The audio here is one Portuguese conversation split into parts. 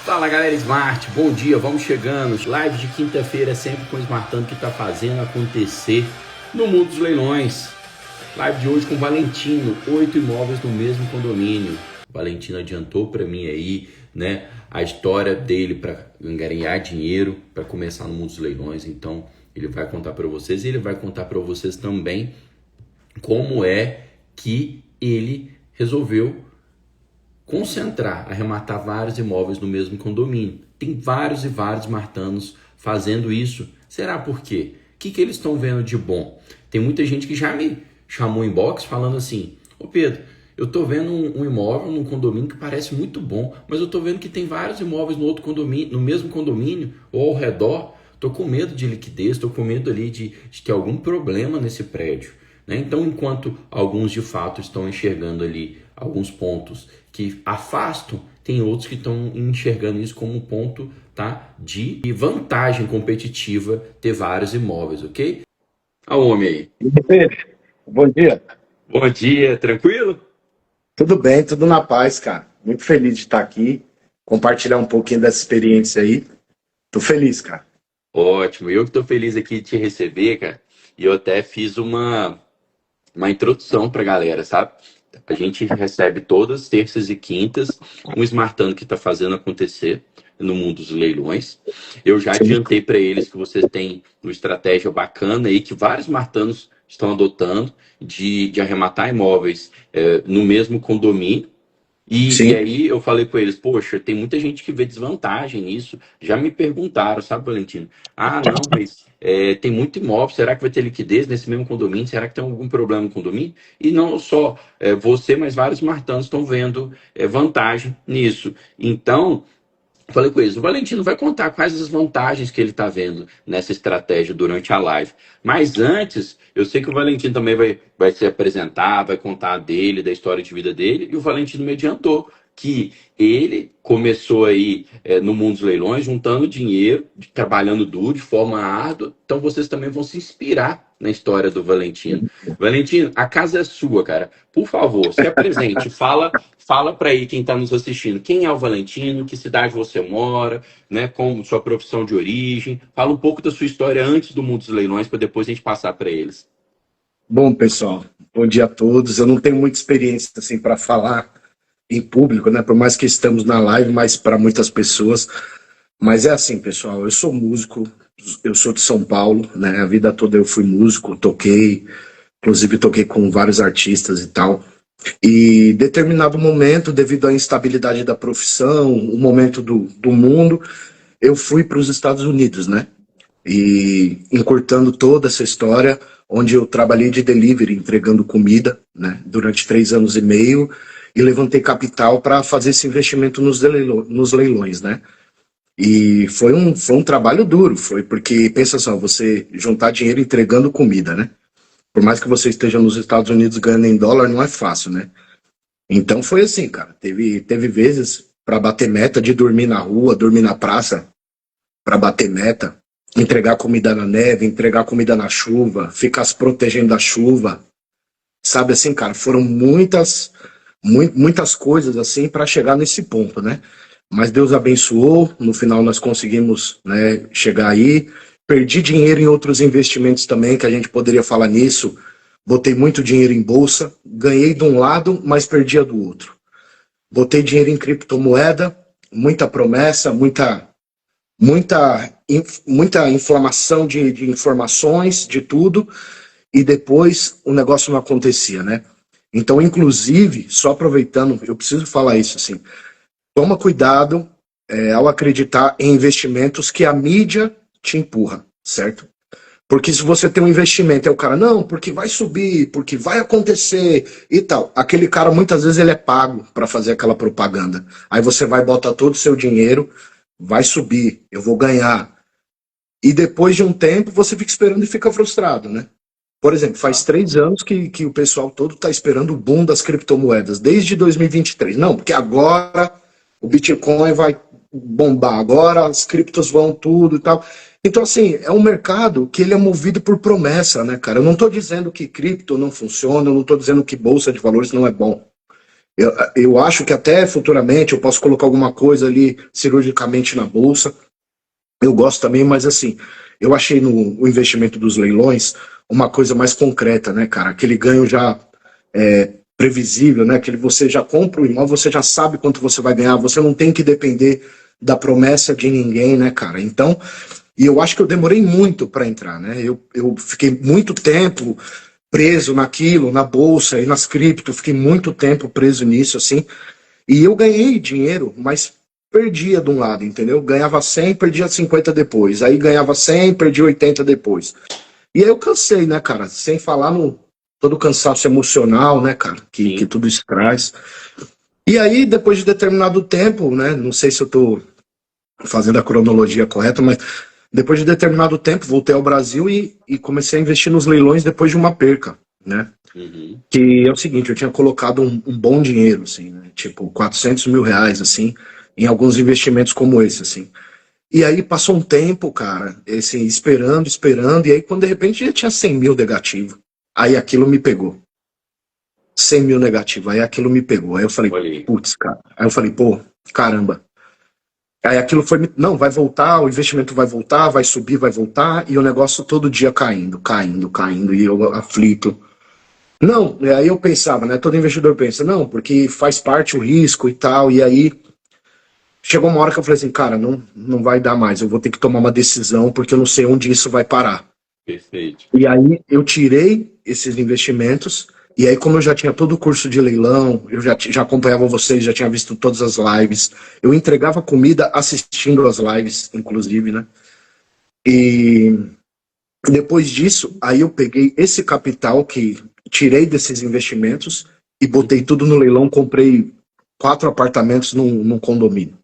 Fala galera Smart, bom dia, vamos chegando. Live de quinta-feira é sempre com o Smartando que está fazendo acontecer no mundo dos leilões. Live de hoje com o Valentino, 8 imóveis no mesmo condomínio. O Valentino adiantou para mim aí, né, a história dele para ganhar dinheiro, para começar no mundo dos leilões. Então ele vai contar para vocês e ele vai contar para vocês também como é que ele resolveu concentrar, arrematar vários imóveis no mesmo condomínio. Tem vários e vários martanos fazendo isso. Será por quê? O que eles estão vendo de bom? Tem muita gente que já me chamou em box falando assim: ô Pedro, eu tô vendo um imóvel num condomínio que parece muito bom, mas eu tô vendo que tem vários imóveis no outro condomínio, no mesmo condomínio ou ao redor. Tô com medo de liquidez, tô com medo ali de ter algum problema nesse prédio, né? Então, enquanto alguns de fato estão enxergando ali alguns pontos que afastam, tem outros que estão enxergando isso como um ponto, tá, de vantagem competitiva ter vários imóveis, ok? A homem aí. Bom dia. Bom dia, tranquilo? Tudo bem, tudo na paz, cara. Muito feliz de estar aqui, compartilhar um pouquinho dessa experiência aí. Tô feliz, cara. Ótimo, eu que estou feliz aqui de te receber, cara. E eu até fiz uma introdução para a galera, sabe? A gente recebe todas terças e quintas um Smartando que está fazendo acontecer no mundo dos leilões. Eu já Sim. adiantei para eles que vocês têm uma estratégia bacana aí que vários Smartanos estão adotando de arrematar imóveis no mesmo condomínio. E Sim. aí eu falei com eles, poxa, tem muita gente que vê desvantagem nisso. Já me perguntaram, sabe, Valentino? Ah, não, mas tem muito imóvel, será que vai ter liquidez nesse mesmo condomínio? Será que tem algum problema no condomínio? E não só você, mas vários martanos estão vendo vantagem nisso. Então, falei com eles, o Valentino vai contar quais as vantagens que ele está vendo nessa estratégia durante a live. Mas antes, eu sei que o Valentino também vai se apresentar, vai contar dele, da história de vida dele, e o Valentino me adiantou que ele começou aí no mundo dos leilões, juntando dinheiro, trabalhando duro, de forma árdua. Então vocês também vão se inspirar na história do Valentino. Valentino, a casa é sua, cara. Por favor, se apresente, fala para aí quem está nos assistindo. Quem é o Valentino? Que cidade você mora? Né? Como sua profissão de origem? Fala um pouco da sua história antes do mundo dos leilões para depois a gente passar para eles. Bom, pessoal, bom dia a todos. Eu não tenho muita experiência assim para falar em público, né? Por mais que estamos na live, mas para muitas pessoas. Mas é assim, pessoal, eu sou músico, eu sou de São Paulo, né? A vida toda eu fui músico, toquei, inclusive toquei com vários artistas e tal. E determinado momento, devido à instabilidade da profissão, o momento do mundo, eu fui para os Estados Unidos, né? E encurtando toda essa história, onde eu trabalhei de delivery, entregando comida, né? Durante 3 anos e meio, e levantei capital para fazer esse investimento nos leilões, né? E foi um trabalho duro, foi porque, pensa só, você juntar dinheiro entregando comida, né? Por mais que você esteja nos Estados Unidos ganhando em dólar, não é fácil, né? Então foi assim, cara. Teve vezes para bater meta de dormir na rua, dormir na praça, para bater meta, entregar comida na neve, entregar comida na chuva, ficar se protegendo da chuva. Sabe assim, cara, foram muitas coisas assim para chegar nesse ponto, né? Mas Deus abençoou, no final nós conseguimos, né, chegar aí. Perdi dinheiro em outros investimentos também, que a gente poderia falar nisso. Botei muito dinheiro em bolsa, ganhei de um lado, mas perdia do outro. Botei dinheiro em criptomoeda, muita promessa, muita inflamação de informações, de tudo, e depois o negócio não acontecia, né? Então, inclusive, só aproveitando, eu preciso falar isso assim, toma cuidado ao acreditar em investimentos que a mídia te empurra, certo? Porque se você tem um investimento, é o cara, não, porque vai subir, porque vai acontecer e tal. Aquele cara, muitas vezes, ele é pago para fazer aquela propaganda. Aí você vai botar todo o seu dinheiro, vai subir, eu vou ganhar. E depois de um tempo, você fica esperando e fica frustrado, né? Por exemplo, faz 3 anos que o pessoal todo está esperando o boom das criptomoedas, desde 2023. Não, porque agora o Bitcoin vai bombar, agora as criptos vão tudo e tal. Então, assim, é um mercado que ele é movido por promessa, né, cara? Eu não estou dizendo que cripto não funciona, eu não estou dizendo que bolsa de valores não é bom. Eu acho que até futuramente eu posso colocar alguma coisa ali cirurgicamente na bolsa. Eu gosto também, mas assim, eu achei no investimento dos leilões uma coisa mais concreta, né, cara? Aquele ganho já previsível, né? Aquele você já compra o imóvel, você já sabe quanto você vai ganhar, você não tem que depender da promessa de ninguém, né, cara? Então, e eu acho que eu demorei muito para entrar, né? Eu fiquei muito tempo preso naquilo, na bolsa e nas cripto, fiquei muito tempo preso nisso, assim. E eu ganhei dinheiro, mas perdia de um lado, entendeu? Ganhava 100, perdia 50 depois. Aí ganhava 100, perdia 80 depois. E aí eu cansei, né, cara? Sem falar no todo o cansaço emocional, né, cara? Que Sim. tudo isso traz. E aí, depois de determinado tempo, né? Não sei se eu tô fazendo a cronologia correta, mas depois de determinado tempo, voltei ao Brasil e comecei a investir nos leilões depois de uma perca, né? Uhum. Que é o seguinte, eu tinha colocado um bom dinheiro, assim, né? Tipo, R$ 400 mil, assim, em alguns investimentos como esse, assim. E aí passou um tempo, cara, assim, esperando, e aí quando de repente já tinha 100 mil negativo, aí aquilo me pegou. 100 mil negativo, aí aquilo me pegou. Aí eu falei, Olha aí. putz, cara. Aí eu falei, pô, caramba. Aí aquilo foi, não, vai voltar, o investimento vai voltar, vai subir, vai voltar, e o negócio todo dia caindo, e eu aflito. Não, aí eu pensava, né? Todo investidor pensa, não, porque faz parte o risco e tal, e aí chegou uma hora que eu falei assim, cara, não vai dar mais, eu vou ter que tomar uma decisão, porque eu não sei onde isso vai parar. Perfeito. E aí eu tirei esses investimentos, e aí como eu já tinha todo o curso de leilão, eu já acompanhava vocês, já tinha visto todas as lives, eu entregava comida assistindo as lives, inclusive, né? E depois disso, aí eu peguei esse capital que tirei desses investimentos e botei tudo no leilão, comprei 4 apartamentos num condomínio.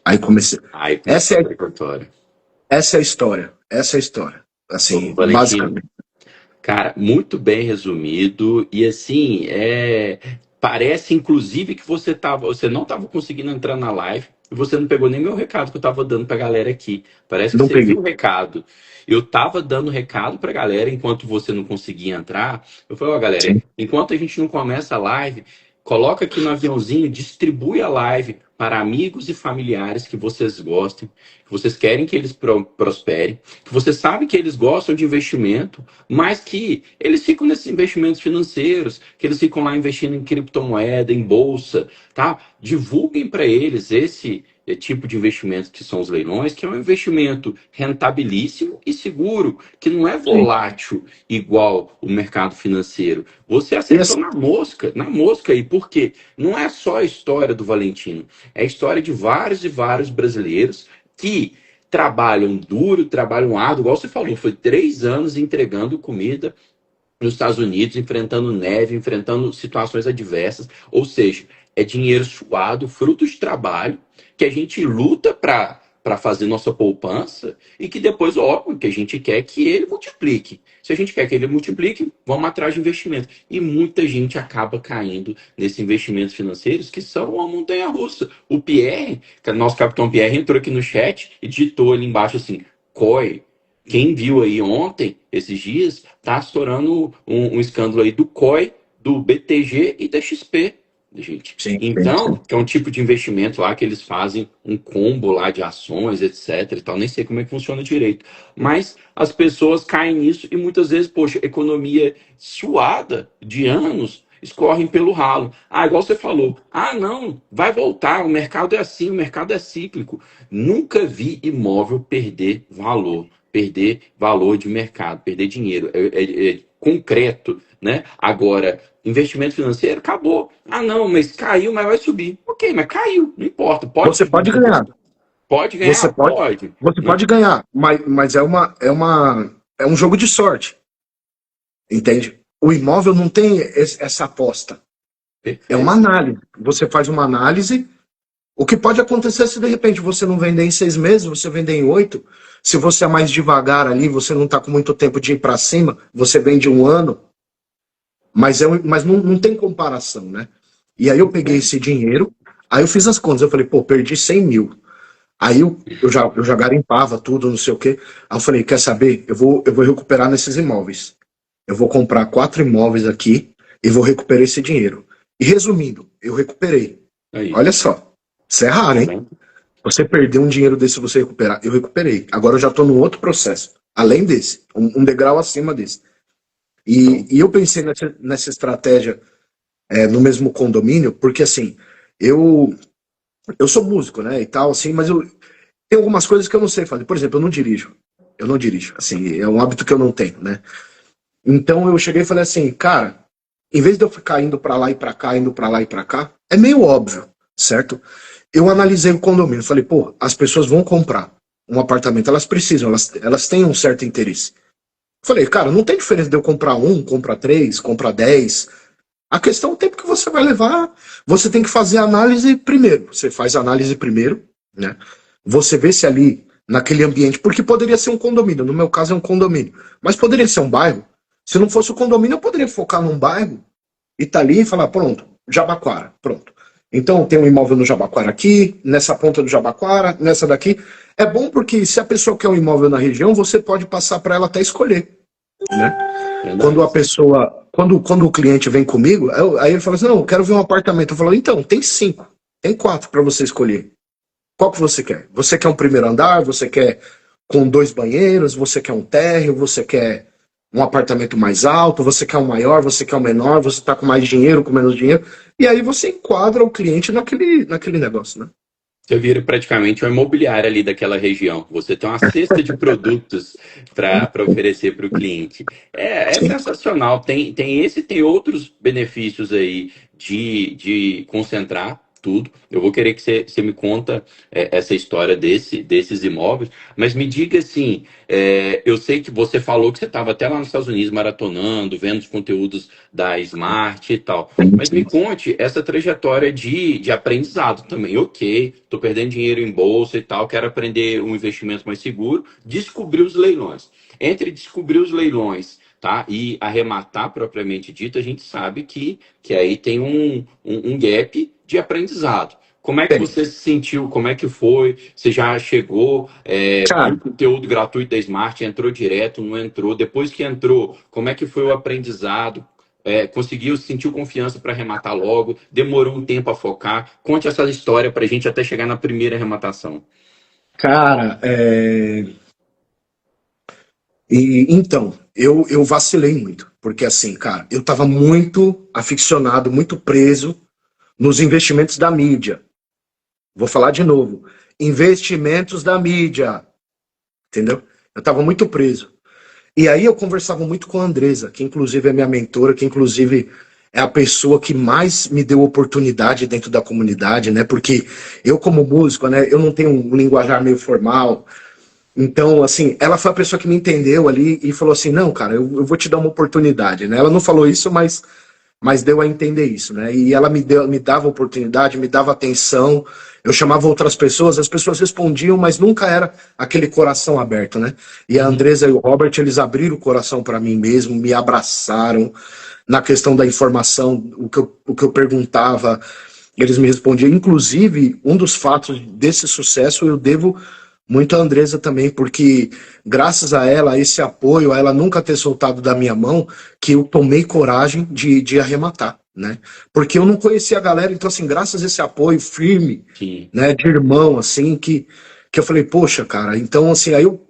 Aí comecei. Aí começou Essa a é, trajetória. essa é a história. Essa é a história. Ô, Assim, Valentino, basicamente. cara, muito bem resumido e assim, parece inclusive que você não estava conseguindo entrar na live e você não pegou nem meu recado que eu estava dando para a galera aqui. Parece que Não você viu peguei. o recado. Eu estava dando recado para a galera enquanto você não conseguia entrar. Eu falei, ó, galera, Sim. enquanto a gente não começa a live, coloca aqui no aviãozinho, distribui a live para amigos e familiares que vocês gostem, que vocês querem que eles prosperem, que você sabe que eles gostam de investimento, mas que eles ficam nesses investimentos financeiros, que eles ficam lá investindo em criptomoeda, em bolsa, tá? Divulguem para eles esse tipo de investimento que são os leilões, que é um investimento rentabilíssimo e seguro, que não é Sim. volátil igual o mercado financeiro. Você E acertou assim, na mosca aí, porque não é só a história do Valentino, é a história de vários e vários brasileiros que trabalham duro, trabalham árduo, igual você falou, foi 3 anos entregando comida nos Estados Unidos, enfrentando neve, enfrentando situações adversas, ou seja, é dinheiro suado, fruto de trabalho, que a gente luta para fazer nossa poupança e que depois, óbvio, que a gente quer que ele multiplique. Se a gente quer que ele multiplique, vamos atrás de investimento. E muita gente acaba caindo nesses investimentos financeiros que são uma montanha-russa. O Pierre, nosso capitão Pierre, entrou aqui no chat e digitou ali embaixo assim, COI. Quem viu aí ontem, esses dias, tá estourando um escândalo aí do COI, do BTG e da XP, gente. sim, sim, Então, sim. que é um tipo de investimento lá que eles fazem um combo lá de ações, etc e tal. Nem sei como é que funciona direito. Mas as pessoas caem nisso e muitas vezes, poxa, economia suada de anos escorrem pelo ralo. Ah, igual você falou. Ah, não, vai voltar, o mercado é assim, o mercado é cíclico. Nunca vi imóvel perder valor de mercado, perder dinheiro. É concreto, né? Agora, investimento financeiro, acabou. Ah, não, mas caiu, mas vai subir. Ok, mas caiu, não importa. Pode Você subir pode de ganhar. novo? Pode Você ganhar? pode, Pode. você Né? pode ganhar, mas é um jogo de sorte, entende? O imóvel não tem essa aposta. É uma Perfeito. análise. Você faz uma análise. O que pode acontecer se de repente você não vender em 6 meses, você vender em 8. Se você é mais devagar ali, você não está com muito tempo de ir para cima, você vende um ano. Mas não tem comparação, né? E aí eu peguei esse dinheiro, aí eu fiz as contas, eu falei, pô, perdi 100 mil. Aí eu já garimpava tudo, não sei o quê. Aí eu falei, quer saber? Eu vou recuperar nesses imóveis. Eu vou comprar 4 imóveis aqui e vou recuperar esse dinheiro. E resumindo, eu recuperei. Aí, Olha só, isso é raro, tá hein? vendo? Você perder um dinheiro desse e você recuperar. Eu recuperei. Agora eu já estou num outro processo, além desse, um degrau acima desse. Então, E eu pensei nessa estratégia no mesmo condomínio, porque assim, eu, eu sou músico, né, e tal, assim, mas tem algumas coisas que eu não sei fazer. Por exemplo, eu não dirijo. Eu não dirijo, assim, é um hábito que eu não tenho, né? Então eu cheguei e falei assim, cara, em vez de eu ficar indo pra lá e pra cá, indo pra lá e pra cá, é meio óbvio, certo? Eu analisei o condomínio, falei, pô, as pessoas vão comprar um apartamento, elas precisam, elas têm um certo interesse. Falei, cara, não tem diferença de eu comprar um, comprar três, comprar 10. A questão é o tempo que você vai levar. Você tem que fazer a análise primeiro. Você faz a análise primeiro, né? Você vê se ali, naquele ambiente, porque poderia ser um condomínio, no meu caso é um condomínio, mas poderia ser um bairro. Se não fosse o condomínio, eu poderia focar num bairro e tá ali e falar, pronto, Jabaquara, pronto. Então tem um imóvel no Jabaquara aqui, nessa ponta do Jabaquara, nessa daqui. É bom porque se a pessoa quer um imóvel na região, você pode passar para ela até escolher, né? Quando verdade. a pessoa, quando o cliente vem comigo, aí ele fala assim, não, eu quero ver um apartamento. Eu falo, então, tem 5, tem 4 para você escolher. Qual que você quer? Você quer um primeiro andar? Você quer com 2 banheiros? Você quer um térreo? Você quer um apartamento mais alto? Você quer um maior? Você quer um menor? Você está com mais dinheiro, com menos dinheiro? E aí você enquadra o cliente naquele negócio, né? Você vira praticamente uma imobiliária ali daquela região. Você tem uma cesta de produtos para oferecer para o cliente. É Sim. sensacional. Tem esse e tem outros benefícios aí de concentrar tudo. Eu vou querer que você me conta essa história desses imóveis, mas me diga assim, eu sei que você falou que você estava até lá nos Estados Unidos maratonando, vendo os conteúdos da Smart e tal. Mas me conte essa trajetória de aprendizado também. Ok, estou perdendo dinheiro em bolsa e tal, quero aprender um investimento mais seguro. Descobrir os leilões. Entre descobrir os leilões, tá, e arrematar propriamente dito, a gente sabe que aí tem um gap de aprendizado. Como é que Tem. você se sentiu? Como é que foi? Você já chegou, viu Cara, o conteúdo gratuito da Smart, entrou direto, não entrou? Depois que entrou, como é que foi o aprendizado? Conseguiu, sentiu confiança para arrematar logo, demorou um tempo a focar. Conte essa história para a gente até chegar na primeira arrematação. cara, então, eu vacilei muito, porque assim, cara, eu tava muito aficionado, muito preso nos investimentos da mídia. Vou falar de novo. Investimentos da mídia, entendeu? Eu tava muito preso. E aí eu conversava muito com a Andresa, que inclusive é minha mentora, que inclusive é a pessoa que mais me deu oportunidade dentro da comunidade, né? Porque eu como músico, né, eu não tenho um linguajar meio formal. Então, assim, ela foi a pessoa que me entendeu ali e falou assim, não, cara, eu vou te dar uma oportunidade, né? Ela não falou isso, mas deu a entender isso, né? E ela me dava oportunidade, me dava atenção, eu chamava outras pessoas, as pessoas respondiam, mas nunca era aquele coração aberto, né? E a Uhum. Andresa e o Robert, eles abriram o coração para mim mesmo, me abraçaram na questão da informação, o que eu perguntava, eles me respondiam. Inclusive, um dos fatos desse sucesso eu devo muito a Andresa também, porque graças a ela, a esse apoio, a ela nunca ter soltado da minha mão, que eu tomei coragem de arrematar, né? Porque eu não conhecia a galera, então assim, graças a esse apoio firme, Sim. né, de irmão, assim, que eu falei, poxa, cara, então assim, aí eu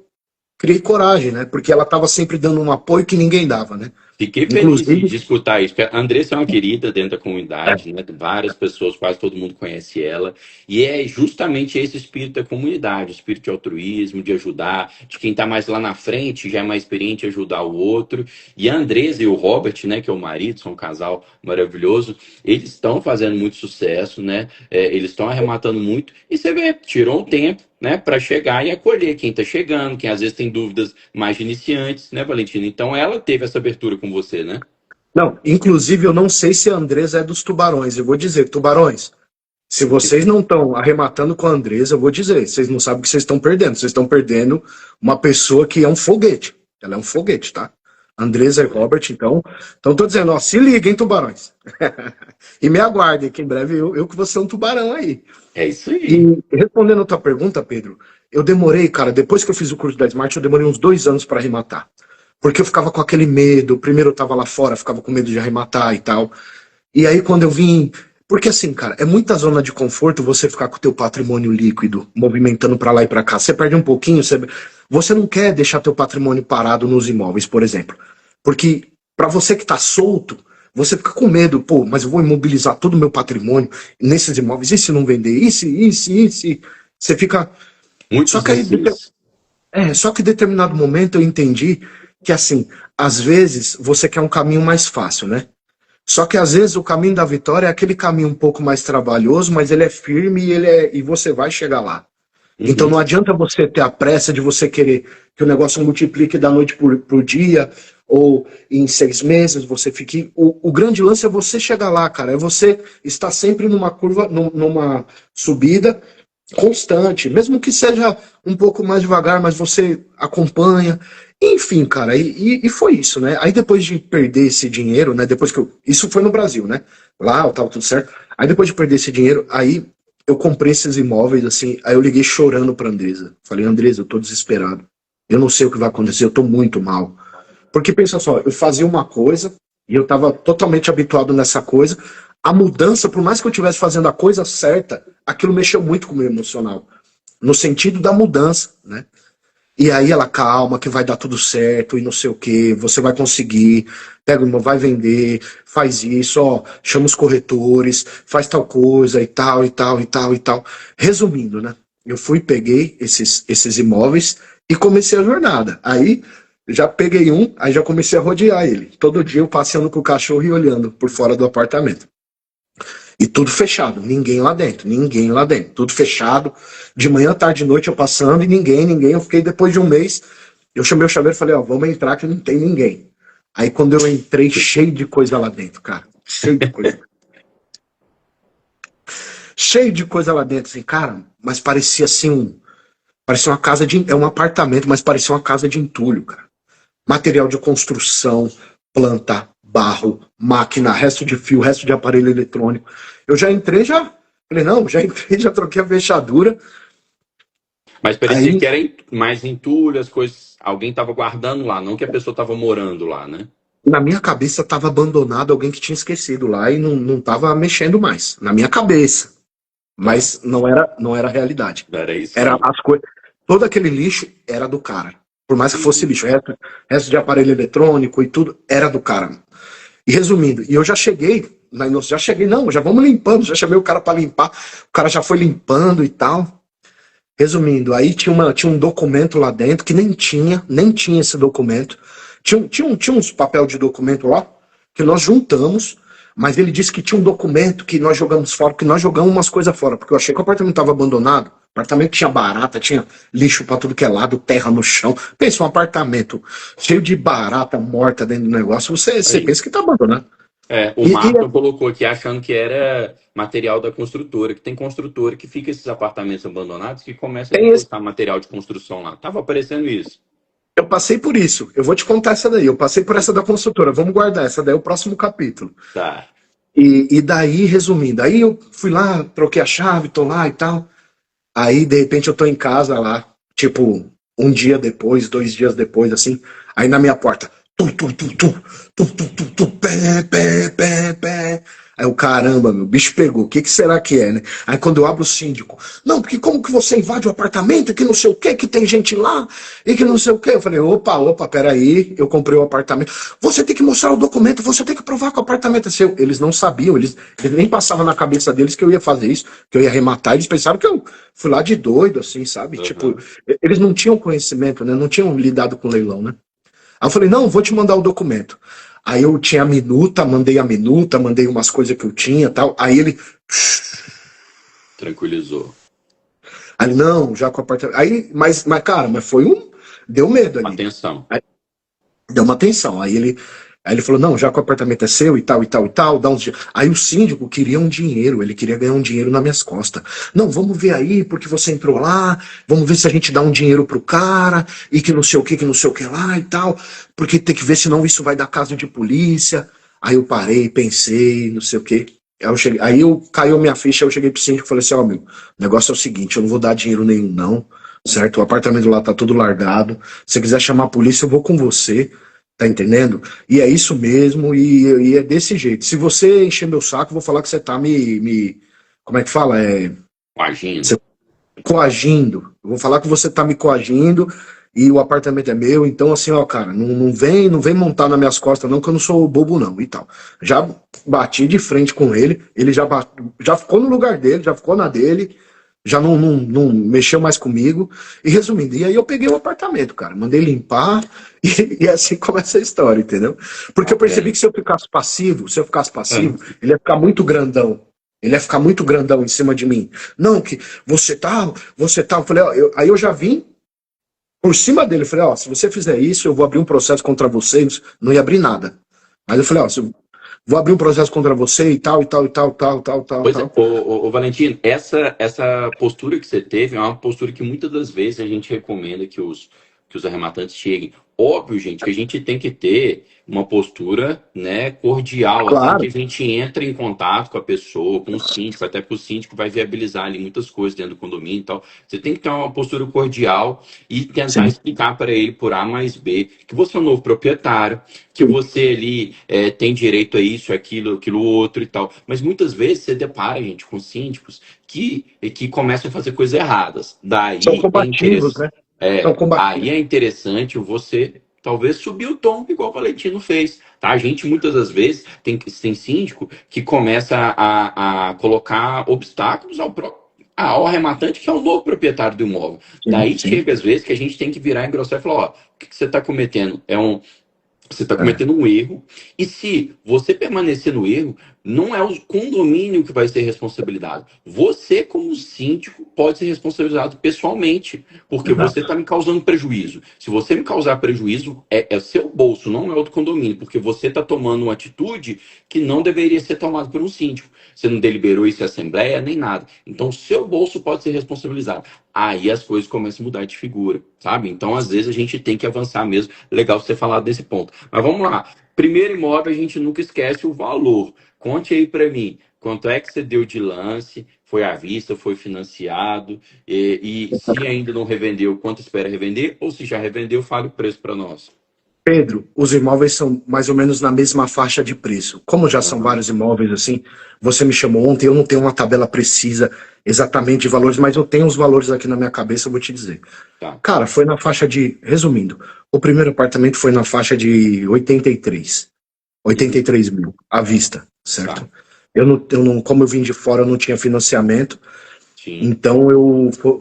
criei coragem, né? Porque ela tava sempre dando um apoio que ninguém dava, né? Fiquei feliz Inclusive, de escutar isso, porque a Andressa é uma querida dentro da comunidade, né? Várias pessoas, quase todo mundo conhece ela. E é justamente esse espírito da comunidade, o espírito de altruísmo, de ajudar, de quem está mais lá na frente, já é mais experiente, ajudar o outro. E a Andressa e o Robert, né, que é o marido, são um casal maravilhoso, eles estão fazendo muito sucesso, né? Eles estão arrematando muito. E você vê, tirou um tempo, né, para chegar e acolher quem está chegando, quem às vezes tem dúvidas mais de iniciantes, né, Valentina? Então ela teve essa abertura com você, né? não, inclusive eu não sei se a Andresa é dos tubarões, eu vou dizer, tubarões, se vocês não estão arrematando com a Andresa, eu vou dizer, vocês não sabem o que vocês estão perdendo. Vocês estão perdendo uma pessoa que é um foguete. Ela é um foguete, tá? Andresa e Robert, então tô dizendo, ó, se liguem, tubarões. E me aguardem, que em breve eu que vou ser um tubarão aí. É isso aí. E respondendo a tua pergunta, Pedro, eu demorei, cara, depois que eu fiz o curso da Smart, eu demorei uns 2 anos para arrematar. Porque eu ficava com aquele medo, primeiro eu tava lá fora, ficava com medo de arrematar e tal. E aí, quando eu vim Porque assim, cara, é muita zona de conforto você ficar com o teu patrimônio líquido, movimentando pra lá e pra cá. Você perde um pouquinho, você não quer deixar teu patrimônio parado nos imóveis, por exemplo. Porque pra você que tá solto, você fica com medo, pô, mas eu vou imobilizar todo o meu patrimônio nesses imóveis, e se não vender? E se? Você fica... Muitos Só que aí, desses. só que em determinado momento eu entendi que assim, às vezes você quer um caminho mais fácil, né? Só que às vezes o caminho da vitória é aquele caminho um pouco mais trabalhoso, mas ele é firme e você vai chegar lá. Então Uhum. não adianta você ter a pressa de você querer que o negócio multiplique da noite pro dia, ou em 6 meses você fique. O grande lance é você chegar lá, cara. É você estar sempre numa curva, numa subida constante, mesmo que seja um pouco mais devagar, mas você acompanha. Enfim, cara, e foi isso, né? Aí depois de perder esse dinheiro, né? Depois que isso foi no Brasil, né? Lá tava tudo certo. Aí depois de perder esse dinheiro, aí eu comprei esses imóveis, assim, aí eu liguei chorando pra Andresa. Falei, Andresa, eu tô desesperado. Eu não sei o que vai acontecer, eu tô muito mal. Porque pensa só, eu fazia uma coisa e eu estava totalmente habituado nessa coisa. A mudança, por mais que eu estivesse fazendo a coisa certa, aquilo mexeu muito com o meu emocional. No sentido da mudança, né? E aí ela, calma, que vai dar tudo certo e não sei o que, você vai conseguir, pega uma, vai vender, faz isso, ó, chama os corretores, faz tal coisa e tal, e tal, e tal, e tal. Resumindo, né? Eu fui, peguei esses imóveis e comecei a jornada. Aí já peguei um, aí já comecei a rodear ele. Todo dia eu passeando com o cachorro e olhando por fora do apartamento. E tudo fechado, ninguém lá dentro, ninguém lá dentro, tudo fechado. De manhã, tarde e noite eu passando e ninguém. Eu fiquei depois de um mês, eu chamei o chaveiro e falei, ó, vamos entrar que não tem ninguém. Aí quando eu entrei, cheio de coisa lá dentro, cara, cheio de coisa. Cheio de coisa lá dentro, assim, cara, mas parecia assim, parecia uma casa é um apartamento, mas parecia uma casa de entulho, cara. Material de construção, planta, barro, máquina, resto de fio, resto de aparelho eletrônico. Eu já entrei, falei, não, já entrei, já troquei a fechadura. Mas parecia Aí, que era mais entulho, as coisas. Alguém estava guardando lá, não que a pessoa estava morando lá, né? na minha cabeça, estava abandonado alguém que tinha esquecido lá e não estava mexendo mais. Na minha cabeça. Mas não era a realidade. Era isso Era aí. as coisas. Todo aquele lixo era do cara. Por mais que fosse lixo, resto de aparelho eletrônico e tudo, era do cara. E resumindo, e eu já cheguei, não, já vamos limpando, já chamei o cara para limpar, o cara já foi limpando e tal. Resumindo, aí tinha um documento lá dentro que nem tinha esse documento. Tinha uns papel de documento lá que nós juntamos, mas ele disse que tinha um documento que nós jogamos fora, porque nós jogamos umas coisas fora, porque eu achei que o apartamento estava abandonado. O apartamento tinha barata, tinha lixo para tudo que é lado, terra no chão. Pensa, um apartamento cheio de barata morta dentro do negócio, você pensa que está abandonado. O Marco colocou aqui achando que era material da construtora, que tem construtora que fica esses apartamentos abandonados que começa a depositar material de construção lá. Tava aparecendo isso. Eu passei por isso. Eu vou te contar essa daí. Eu passei por essa da construtora. Vamos guardar. Essa daí é o próximo capítulo. Tá. E daí, resumindo, aí eu fui lá, troquei a chave, tô lá e tal. Aí, de repente, eu tô em casa lá, tipo, um dia depois, 2 dias depois, assim. Aí na minha porta, pé. Aí o caramba, meu, o bicho pegou. O que será que é, né? Aí quando eu abro o síndico, não, porque como que você invade o apartamento, que não sei o que, que tem gente lá, e que não sei o que. Eu falei, opa, peraí, eu comprei o apartamento. Você tem que mostrar o documento, você tem que provar que o apartamento é seu. Eles não sabiam, eles nem passavam na cabeça deles que eu ia fazer isso, que eu ia arrematar. Eles pensaram que eu fui lá de doido, assim, sabe? Uhum. Tipo, eles não tinham conhecimento, né? Não tinham lidado com leilão, né? Aí eu falei, não, vou te mandar o documento. Aí eu tinha mandei umas coisas que eu tinha e tal. Aí ele. Tranquilizou. Aí, não, já com o apartamento. Aí, cara, foi um. Deu medo ali. Atenção. Aí, deu uma atenção. Aí ele falou, não, já que o apartamento é seu e tal, dá uns dias. Aí o síndico queria um dinheiro, ele queria ganhar um dinheiro nas minhas costas. Não, vamos ver aí, porque você entrou lá, vamos ver se a gente dá um dinheiro pro cara, e que não sei o que lá e tal, porque tem que ver, senão isso vai dar caso de polícia. Aí eu parei, pensei, não sei o que. Aí caiu minha ficha, eu cheguei pro síndico e falei assim, ó, meu, o negócio é o seguinte, eu não vou dar dinheiro nenhum não, certo? O apartamento lá tá tudo largado, se você quiser chamar a polícia, eu vou com você. Tá entendendo? E é isso mesmo, e é desse jeito. Se você encher meu saco, eu vou falar que você tá como é que fala? Agindo. Você coagindo. Eu vou falar que você tá me coagindo e o apartamento é meu. Então, assim, ó, cara, não vem montar nas minhas costas, não, que eu não sou bobo, não, e tal. Já bati de frente com ele já ficou no lugar dele, já ficou na dele, já não mexeu mais comigo. E resumindo, e aí eu peguei o apartamento, cara, mandei limpar, e assim começa a história, entendeu? Porque eu percebi que se eu ficasse passivo, ele ia ficar muito grandão. Ele ia ficar muito grandão em cima de mim. Não, que você tá. Eu falei, ó, aí eu já vim por cima dele. Eu falei, ó, se você fizer isso, eu vou abrir um processo contra vocês. Não ia abrir nada. Mas eu falei, ó, vou abrir um processo contra você e tal, e tal, e tal, tal, tal, tal, Pois é, tal. ô Valentino, essa postura que você teve é uma postura que muitas das vezes a gente recomenda que os arrematantes cheguem. Óbvio, gente, que a gente tem que ter uma postura, né, cordial, assim que Claro, a gente entra em contato com a pessoa, com o síndico, até porque o síndico vai viabilizar ali muitas coisas dentro do condomínio e tal. Você tem que ter uma postura cordial e tentar sim. explicar para ele por A mais B que você é um novo proprietário, que você ali tem direito a isso, aquilo outro e tal. Mas muitas vezes você depara, gente, com síndicos que começam a fazer coisas erradas. São Daí é combativos, interessante. né? São Aí combativos. é interessante você talvez subir o tom, igual o Valentino fez. Tá? A gente, muitas das vezes, tem síndico que começa a colocar obstáculos ao arrematante, que é o novo proprietário do imóvel. Sim, Daí sim. chega, às vezes, que a gente tem que virar e engrossar e falar: ó, o que você está cometendo? Você está É, cometendo um erro. E se você permanecer no erro, não é o condomínio que vai ser responsabilizado. Você, como síndico, pode ser responsabilizado pessoalmente, porque você exato. está me causando prejuízo. Se você me causar prejuízo, é seu bolso, não é o do condomínio, porque você está tomando uma atitude que não deveria ser tomada por um síndico. Você não deliberou isso em assembleia, nem nada. Então, seu bolso pode ser responsabilizado. Aí as coisas começam a mudar de figura, sabe? Então, às vezes, a gente tem que avançar mesmo. Legal você falar desse ponto. Mas vamos lá. Primeiro imóvel, a gente nunca esquece o valor. Conte aí para mim, quanto é que você deu de lance? Foi à vista, foi financiado? E se ainda não revendeu, quanto espera revender? Ou se já revendeu, fale o preço para nós. Pedro, os imóveis são mais ou menos na mesma faixa de preço. Como já são Aham, vários imóveis assim, você me chamou ontem, eu não tenho uma tabela precisa exatamente de valores, mas eu tenho os valores aqui na minha cabeça, eu vou te dizer. tá. Cara, foi na faixa de, resumindo, o primeiro apartamento foi na faixa de 83 mil à vista, Tá. certo? Eu não, como eu vim de fora, eu não tinha financiamento, Sim. então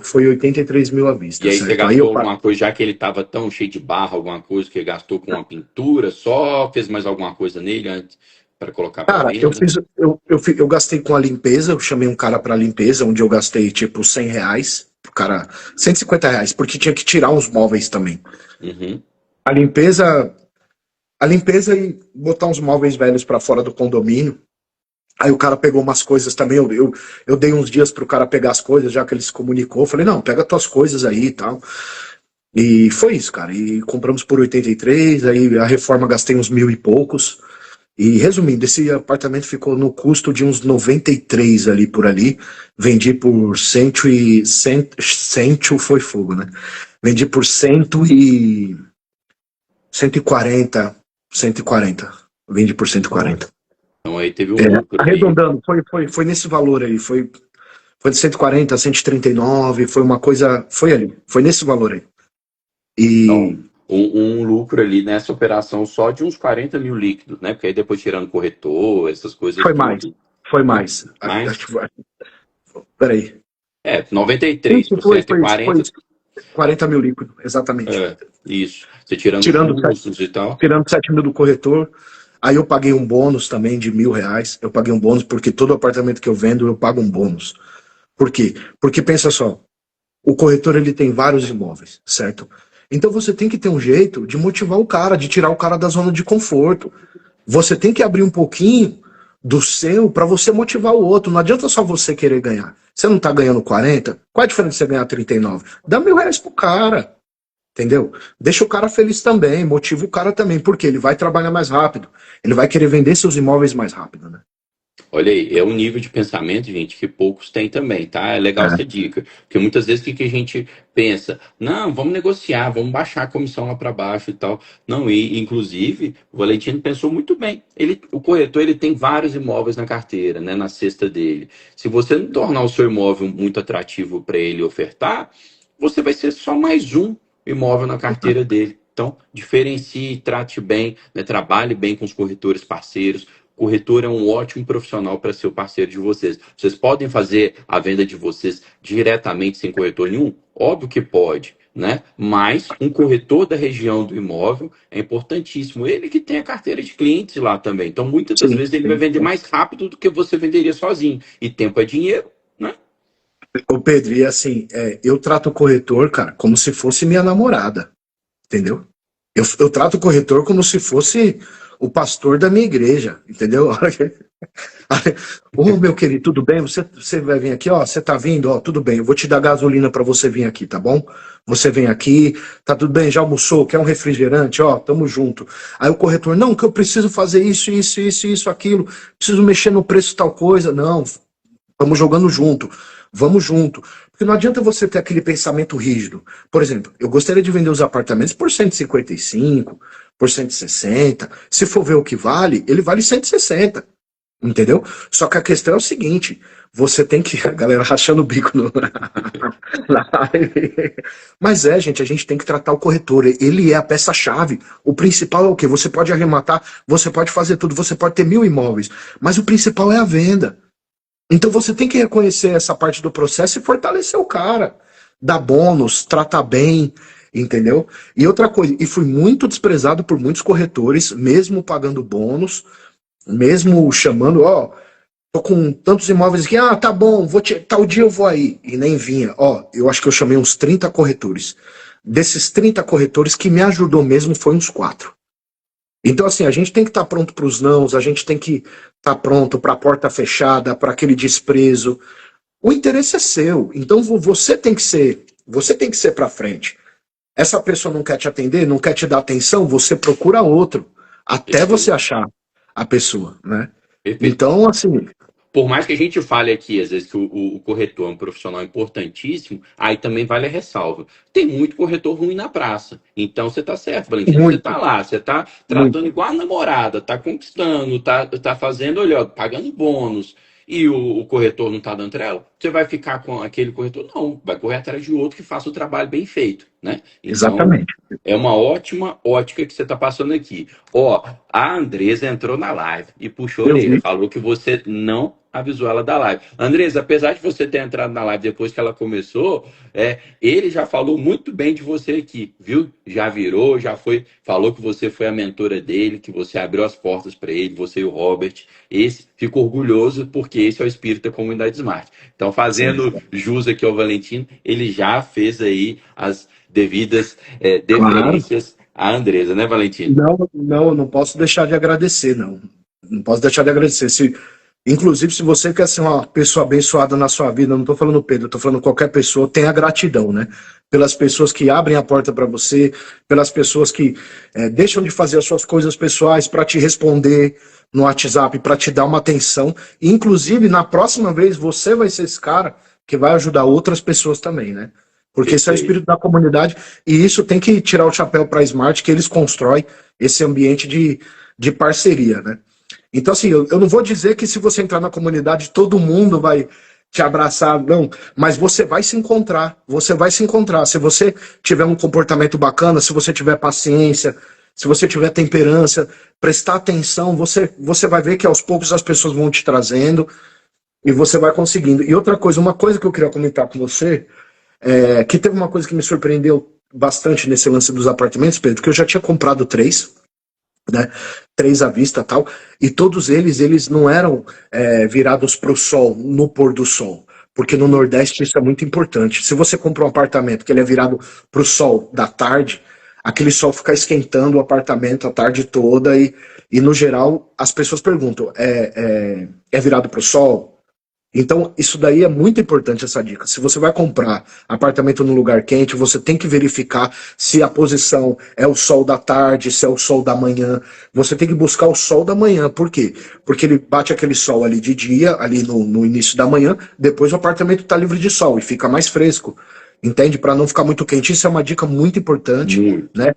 foi 83 mil à E vista, aí você certo? Aí eu gastou alguma coisa, já que ele estava tão cheio de barro, alguma coisa que gastou com uma pintura, só fez mais alguma coisa nele antes para colocar para Cara, eu venda? fiz, eu gastei com a limpeza, eu chamei um cara pra limpeza, onde eu gastei tipo R$ 100, o cara, R$ 150, porque tinha que tirar uns móveis também. Uhum. A limpeza, a limpeza e botar uns móveis velhos pra fora do condomínio. Aí o cara pegou umas coisas também, eu dei uns dias pro cara pegar as coisas, já que ele se comunicou, falei, não, pega tuas coisas aí e tal. E foi isso, cara, e compramos por 83, aí a reforma gastei uns mil e poucos. E resumindo, esse apartamento ficou no custo de uns 93 ali por ali. Vendi por cento foi fogo, né? Vendi por 140, 140. Vendi por 140. Então aí teve um lucro aí. Arredondando, foi nesse valor aí. Foi de 140 a 139, foi uma coisa. Foi ali, foi nesse valor aí. Então, E um lucro ali nessa operação só de uns 40 mil líquidos, né? Porque aí depois tirando corretor, essas coisas foi mais, tudo. foi mais. Mas, Peraí. 93 Isso, por foi 140, isso. 40 mil líquido, exatamente. isso. Você tirando os Tirando, custos e tal. tirando 7 mil do corretor. Aí eu paguei um bônus também de R$ 1.000. Eu paguei um bônus porque todo apartamento que eu vendo eu pago um bônus. Por quê? Porque pensa só, o corretor ele tem vários imóveis, certo? Então você tem que ter um jeito de motivar o cara, de tirar o cara da zona de conforto. Você tem que abrir um pouquinho do seu para você motivar o outro. Não adianta só você querer ganhar. Você não tá ganhando 40? Qual é a diferença de você ganhar 39? Dá R$ 1.000 pro cara. Entendeu? Deixa o cara feliz também, motiva o cara também, porque ele vai trabalhar mais rápido. Ele vai querer vender seus imóveis mais rápido, né? Olha aí, é um nível de pensamento, gente, que poucos têm também, tá? É legal essa dica. Porque muitas vezes o que a gente pensa? Não, vamos negociar, vamos baixar a comissão lá para baixo e tal. Não, e inclusive, o Valentino pensou muito bem. O corretor, ele tem vários imóveis na carteira, né, na cesta dele. Se você não tornar o seu imóvel muito atrativo para ele ofertar, você vai ser só mais um imóvel na carteira dele. Então, diferencie, trate bem, né, trabalhe bem com os corretores parceiros. O corretor é um ótimo profissional para ser o parceiro de vocês. Vocês podem fazer a venda de vocês diretamente sem corretor nenhum? Óbvio que pode, né? Mas um corretor da região do imóvel é importantíssimo. Ele que tem a carteira de clientes lá também. Então, muitas das Sim, vezes ele vai sim. vender mais rápido do que você venderia sozinho. E tempo é dinheiro, né? Ô Pedro, e assim, eu trato o corretor, cara, como se fosse minha namorada, entendeu? Eu trato o corretor como se fosse o pastor da minha igreja, entendeu? Ô, meu querido, tudo bem? Você vai vir aqui, ó, você tá vindo, ó, tudo bem, eu vou te dar gasolina para você vir aqui, tá bom? Você vem aqui, tá tudo bem, já almoçou, quer um refrigerante, ó, tamo junto. Aí o corretor, não, que eu preciso fazer isso, aquilo, preciso mexer no preço tal coisa, não, vamos jogando junto, vamos junto. Porque não adianta você ter aquele pensamento rígido. Por exemplo, eu gostaria de vender os apartamentos por 155, por 160. Se for ver o que vale, ele vale 160. Entendeu? Só que a questão é o seguinte: você tem que. A galera rachando o bico no... na live. Mas gente, a gente tem que tratar o corretor. Ele é a peça-chave. O principal é o quê? Você pode arrematar, você pode fazer tudo, você pode ter 1000 imóveis. Mas o principal é a venda. Então você tem que reconhecer essa parte do processo e fortalecer o cara. Dar bônus, tratar bem, entendeu? E outra coisa, e fui muito desprezado por muitos corretores, mesmo pagando bônus, mesmo chamando, ó, tô com tantos imóveis aqui, ah, tá bom, tal dia eu vou aí. E nem vinha. Ó, eu acho que eu chamei uns 30 corretores. Desses 30 corretores, que me ajudou mesmo foi uns 4. Então, assim, a gente tem que estar pronto para os nãos, a gente tem que estar pronto para a porta fechada, para aquele desprezo. O interesse é seu. Então você tem que ser para frente. Essa pessoa não quer te atender, não quer te dar atenção, você procura outro, até você Perfeito. achar a pessoa, né? Perfeito. Então, assim, Por mais que a gente fale aqui, às vezes, que o corretor é um profissional importantíssimo, aí também vale a ressalva. Tem muito corretor ruim na praça. Então você tá certo, Valentino. Você tá muito, lá, você tá tratando muito. igual a namorada, tá conquistando, tá fazendo, olha, pagando bônus. E o corretor não tá dando trela, você vai ficar com aquele corretor? Não, vai correr atrás de outro que faça o trabalho bem feito, né? Então, Exatamente. é uma ótima ótica que você está passando aqui. Ó, a Andresa entrou na live e puxou a Eu orelha. vi. Falou que você não avisou ela da live. Andresa, apesar de você ter entrado na live depois que ela começou, ele já falou muito bem de você aqui, viu? Já virou, já foi, falou que você foi a mentora dele, que você abriu as portas para ele, você e o Robert. Esse ficou orgulhoso porque esse é o espírito da comunidade Smart. Então, Sim, fazendo jus aqui ao Valentino, ele já fez aí as devidas claro. deferências à Andresa, né, Valentino? Não posso deixar de agradecer, não. Não posso deixar de agradecer. Inclusive, se você quer ser uma pessoa abençoada na sua vida, não estou falando Pedro, estou falando qualquer pessoa, tenha gratidão, né? Pelas pessoas que abrem a porta para você, pelas pessoas que deixam de fazer as suas coisas pessoais para te responder no WhatsApp, para te dar uma atenção. E, inclusive, na próxima vez, você vai ser esse cara que vai ajudar outras pessoas também, né? Porque esse é o Perfeito. espírito da comunidade e isso tem que tirar o chapéu para a Smart, que eles constroem esse ambiente de parceria, né? Então, assim, eu não vou dizer que se você entrar na comunidade todo mundo vai te abraçar, não, mas você vai se encontrar, você vai se encontrar. Se você tiver um comportamento bacana, se você tiver paciência, se você tiver temperança, prestar atenção, você vai ver que aos poucos as pessoas vão te trazendo e você vai conseguindo. E outra coisa, uma coisa que eu queria comentar com você, que teve uma coisa que me surpreendeu bastante nesse lance dos apartamentos, Pedro, que eu já tinha comprado 3, né? 3 à vista tal, e todos eles não eram virados para o sol, no pôr do sol, porque no Nordeste isso é muito importante. Se você compra um apartamento que ele é virado para o sol da tarde, aquele sol fica esquentando o apartamento a tarde toda e no geral as pessoas perguntam, é virado para o sol? Então, isso daí é muito importante, essa dica. Se você vai comprar apartamento num lugar quente, você tem que verificar se a posição é o sol da tarde, se é o sol da manhã. Você tem que buscar o sol da manhã. Por quê? Porque ele bate aquele sol ali de dia, ali no início da manhã, depois o apartamento está livre de sol e fica mais fresco. Entende? Para não ficar muito quente. Isso é uma dica muito importante, Muito. né?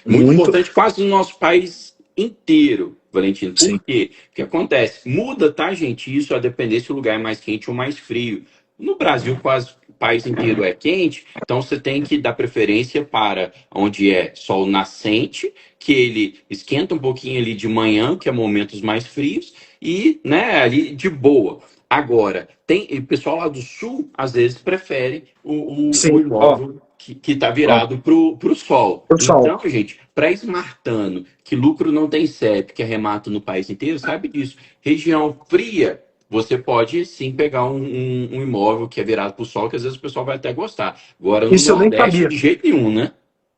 Muito Muito. importante, quase no nosso país inteiro, Valentino. Por Sim. quê? O que acontece? Muda, tá, gente? Isso a depender se o lugar é mais quente ou mais frio. No Brasil, quase o país inteiro é quente, então você tem que dar preferência para onde é sol nascente, que ele esquenta um pouquinho ali de manhã, que é momentos mais frios, e né, ali de boa. Agora, tem o pessoal lá do sul, às vezes, prefere o Sim. Ó, imóvel que está ó, virado para o sol. pessoal. Então, gente, para esmartano, que lucro não tem CEP, que arremata no país inteiro, sabe disso. Região fria, você pode sim pegar um imóvel que é virado para o sol, que às vezes o pessoal vai até gostar. Agora, no Isso eu nem Nordeste, sabia. de jeito nenhum, né?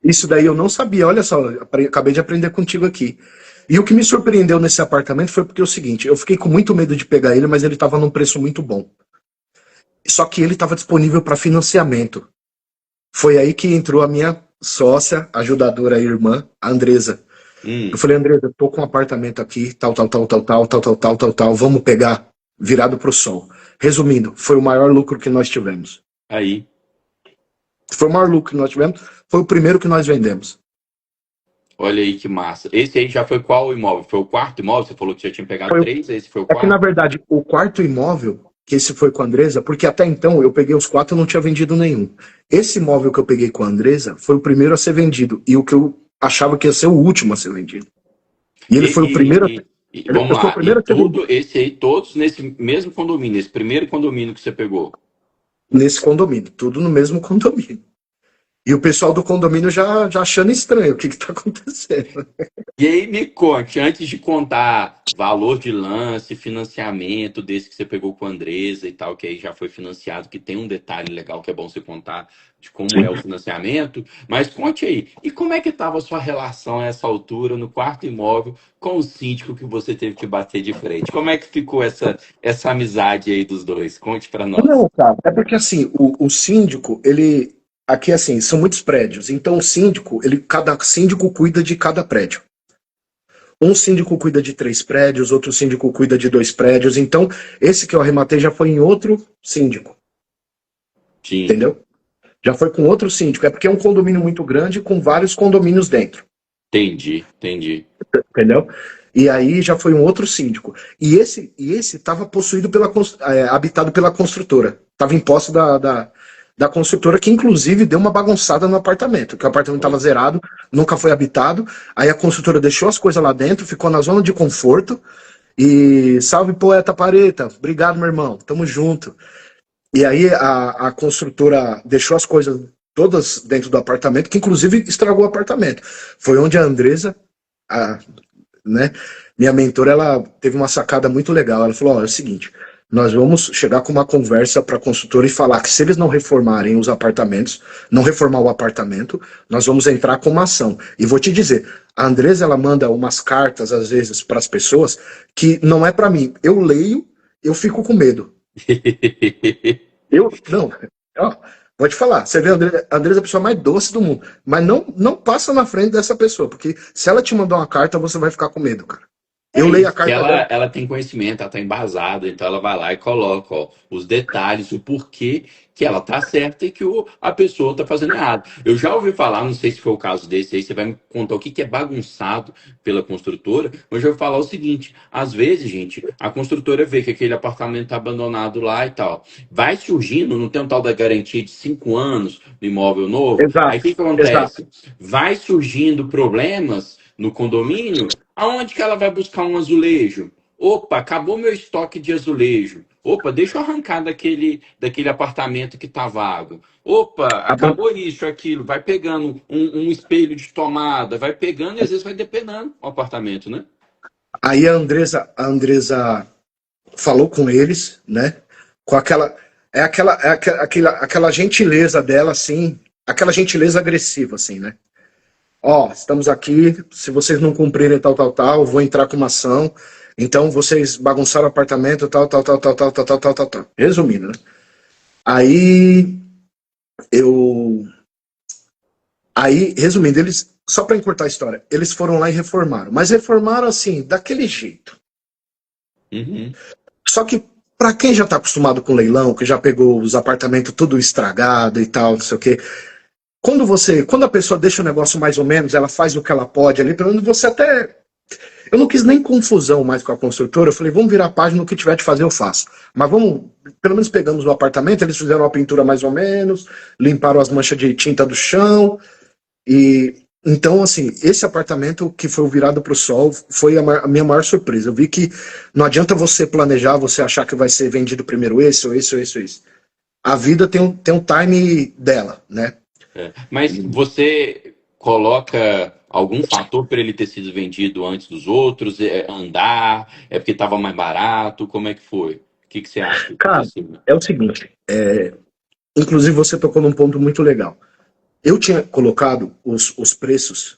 Isso daí eu não sabia. Olha só, acabei de aprender contigo aqui. E o que me surpreendeu nesse apartamento foi porque é o seguinte, eu fiquei com muito medo de pegar ele, mas ele estava num preço muito bom. Só que ele estava disponível para financiamento. Foi aí que entrou a minha sócia, ajudadora, irmã, a Andresa. Eu Hum, falei, Andresa, eu tô com um apartamento aqui, tal, tal, tal, tal, tal, tal, tal, tal, tal, tal, vamos pegar virado pro sol. Resumindo, foi o maior lucro que nós tivemos. aí. Foi o maior lucro que nós tivemos, foi o primeiro que nós vendemos. Olha aí que massa. Esse aí já foi qual imóvel? Foi o quarto imóvel? Você falou que já tinha pegado Foi, três, esse foi o é que, na quarto? verdade, o quarto imóvel, que esse foi com a Andresa, porque até então eu peguei os quatro e não tinha vendido nenhum. Esse imóvel que eu peguei com a Andresa foi o primeiro a ser vendido, e o que eu achava que ia ser o último a ser vendido. E ele E, foi o primeiro, e- ele vamos foi o lá. E primeiro a ser vendido tudo, esse aí, todos nesse mesmo condomínio, esse primeiro condomínio que você pegou. nesse condomínio, tudo no mesmo condomínio. E o pessoal do condomínio já achando estranho o que está acontecendo. E aí me conte, antes de contar valor de lance, financiamento desse que você pegou com a Andresa e tal, que aí já foi financiado, que tem um detalhe legal que é bom você contar de como é o financiamento, mas conte aí, e como é que estava a sua relação a essa altura no quarto imóvel com o síndico que você teve que bater de frente? Como é que ficou essa amizade aí dos dois? Conte para nós. Não, cara, é porque assim, o síndico, ele. Aqui, assim, são muitos prédios. Então, o síndico, cada síndico cuida de cada prédio. Um síndico cuida de 3 prédios, outro síndico cuida de 2 prédios. Então, esse que eu arrematei já foi em outro síndico, Sim, entendeu? Já foi com outro síndico. É porque é um condomínio muito grande com vários condomínios dentro, entendi. entendeu? E aí já foi um outro síndico. E esse estava possuído habitado pela construtora. Estava em posse da construtora, que inclusive deu uma bagunçada no apartamento, que o apartamento estava Olha, zerado, nunca foi habitado. Aí a construtora deixou as coisas lá dentro, ficou na zona de conforto. E salve, poeta Pareta. Obrigado, meu irmão. Tamo junto. E aí a construtora deixou as coisas todas dentro do apartamento, que inclusive estragou o apartamento. Foi onde a Andresa, a, né, minha mentora, ela teve uma sacada muito legal. Ela falou: ó, é o seguinte, nós vamos chegar com uma conversa para a construtora e falar que se eles não reformarem os apartamentos, não reformar o apartamento, nós vamos entrar com uma ação. E vou te dizer, a Andresa, ela manda umas cartas às vezes para as pessoas que não é para mim. Eu leio, eu fico com medo. Não, ó, vou te falar, você vê a Andresa é a pessoa mais doce do mundo, mas não passa na frente dessa pessoa, porque se ela te mandar uma carta, você vai ficar com medo, cara. É Eu leio a isso, que carta dela. ela tem conhecimento, ela está embasada, então ela vai lá e coloca ó, os detalhes, o porquê que ela tá certa e que a pessoa está fazendo errado. Eu já ouvi falar, não sei se foi o caso desse aí, você vai me contar o que é bagunçado pela construtora, mas eu já ouvi falar o seguinte: às vezes, gente, a construtora vê que aquele apartamento está abandonado lá e tal. Vai surgindo, não tem um tal da garantia de 5 anos no imóvel novo, aí o Exato, que exato. acontece? Vai surgindo problemas no condomínio. Aonde que ela vai buscar um azulejo? Opa, acabou meu estoque de azulejo. Opa, deixa eu arrancar daquele apartamento que tá vago. Opa, acabou isso, aquilo. Vai pegando um espelho de tomada, vai pegando e às vezes vai depenando o apartamento, né? Aí a Andresa falou com eles, né? Com aquela gentileza dela, assim, aquela gentileza agressiva, assim, né? Ó, estamos aqui, se vocês não cumprirem tal, tal, tal, vou entrar com uma ação. Então vocês bagunçaram o apartamento, tal, tal, tal, tal, tal, tal, tal, tal, tal, tal. Resumindo, né? Aí eu. Aí, resumindo, eles. Só para encurtar a história, eles foram lá e reformaram. Mas reformaram assim, daquele jeito. Uhum. Só que, para quem já está acostumado com leilão, que já pegou os apartamentos tudo estragado e tal, não sei o quê, quando a pessoa deixa o negócio mais ou menos, ela faz o que ela pode ali, pelo menos você até. Eu não quis nem confusão mais com a construtora, eu falei, vamos virar a página, o que tiver de fazer eu faço. Mas vamos, pelo menos pegamos o apartamento, eles fizeram uma pintura mais ou menos, limparam as manchas de tinta do chão, e então, assim, esse apartamento que foi o virado para o sol foi a minha maior surpresa. Eu vi que não adianta você planejar, você achar que vai ser vendido primeiro esse, ou esse, ou esse, ou esse. A vida tem um time dela, né? Mas você coloca algum fator para ele ter sido vendido antes dos outros? É andar? É porque estava mais barato? Como é que foi? O que você acha que Cara, aconteceu? é o seguinte, inclusive você tocou num ponto muito legal. Eu tinha colocado os preços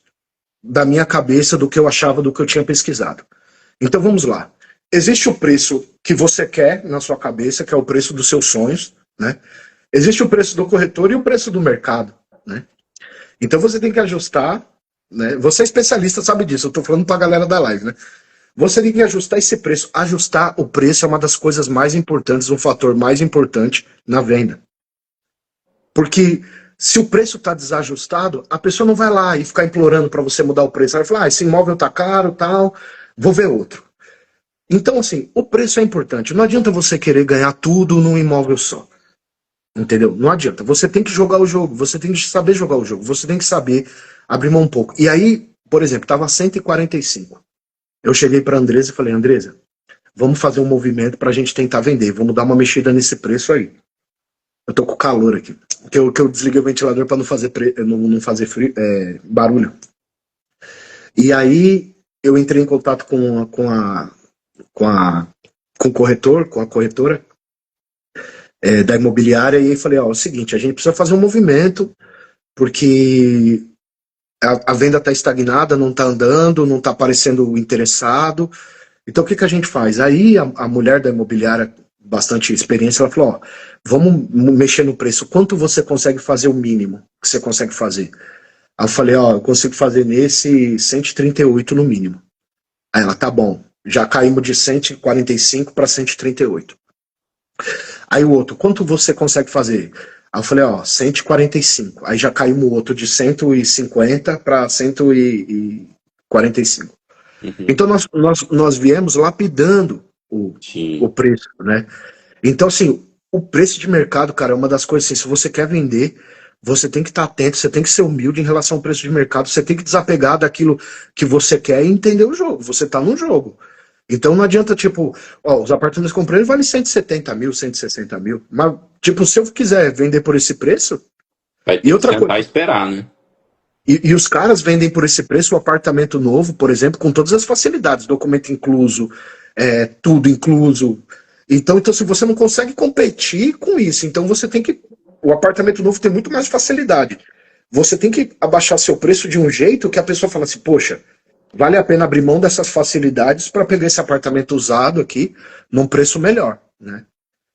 da minha cabeça, do que eu achava, do que eu tinha pesquisado. Então vamos lá. Existe o preço que você quer na sua cabeça, que é o preço dos seus sonhos, né? Existe o preço do corretor e o preço do mercado, né? Então você tem que ajustar, né? Você é especialista, sabe disso. Eu estou falando para a galera da live, né? Você tem que ajustar esse preço. Ajustar o preço é uma das coisas mais importantes, um fator mais importante na venda. Porque se o preço está desajustado, a pessoa não vai lá e ficar implorando para você mudar o preço. Ela vai falar, esse imóvel está caro, tal, vou ver outro. Então, assim, o preço é importante. Não adianta você querer ganhar tudo num imóvel só. Entendeu? Não adianta. Você tem que jogar o jogo, você tem que saber jogar o jogo, você tem que saber abrir mão um pouco. E aí, por exemplo, estava 145. Eu cheguei para a Andresa e falei, Andresa, vamos fazer um movimento para a gente tentar vender, vamos dar uma mexida nesse preço aí. Eu tô com calor aqui. Que eu desliguei o ventilador para não fazer, não fazer barulho. E aí eu entrei em contato com o corretor, com a corretora da imobiliária, e aí falei, ó, é o seguinte, a gente precisa fazer um movimento, porque a venda está estagnada, não está andando, não está aparecendo interessado. Então o que a gente faz? Aí a mulher da imobiliária, bastante experiência, ela falou, ó, vamos mexer no preço, quanto você consegue fazer o mínimo que você consegue fazer? Aí eu falei, ó, eu consigo fazer nesse 138 no mínimo. Aí ela, tá bom, já caímos de 145 para 138. Aí o outro, quanto você consegue fazer? Aí eu falei, ó, 145. Aí já caímos o outro de 150 para 145. Uhum. Então nós viemos lapidando o preço, né? Então, assim, o preço de mercado, cara, é uma das coisas assim, se você quer vender, você tem que estar atento, você tem que ser humilde em relação ao preço de mercado, você tem que desapegar daquilo que você quer e entender o jogo. Você tá num jogo. Então não adianta, tipo, ó, os apartamentos que eu comprei valem 170 mil, 160 mil. Mas, tipo, se eu quiser vender por esse preço. Vai ter que tentar esperar, né? E os caras vendem por esse preço o apartamento novo, por exemplo, com todas as facilidades, documento incluso, tudo incluso. Então, se você não consegue competir com isso, então você tem que. O apartamento novo tem muito mais facilidade. Você tem que abaixar seu preço de um jeito que a pessoa fala assim, poxa, vale a pena abrir mão dessas facilidades para pegar esse apartamento usado aqui num preço melhor, né?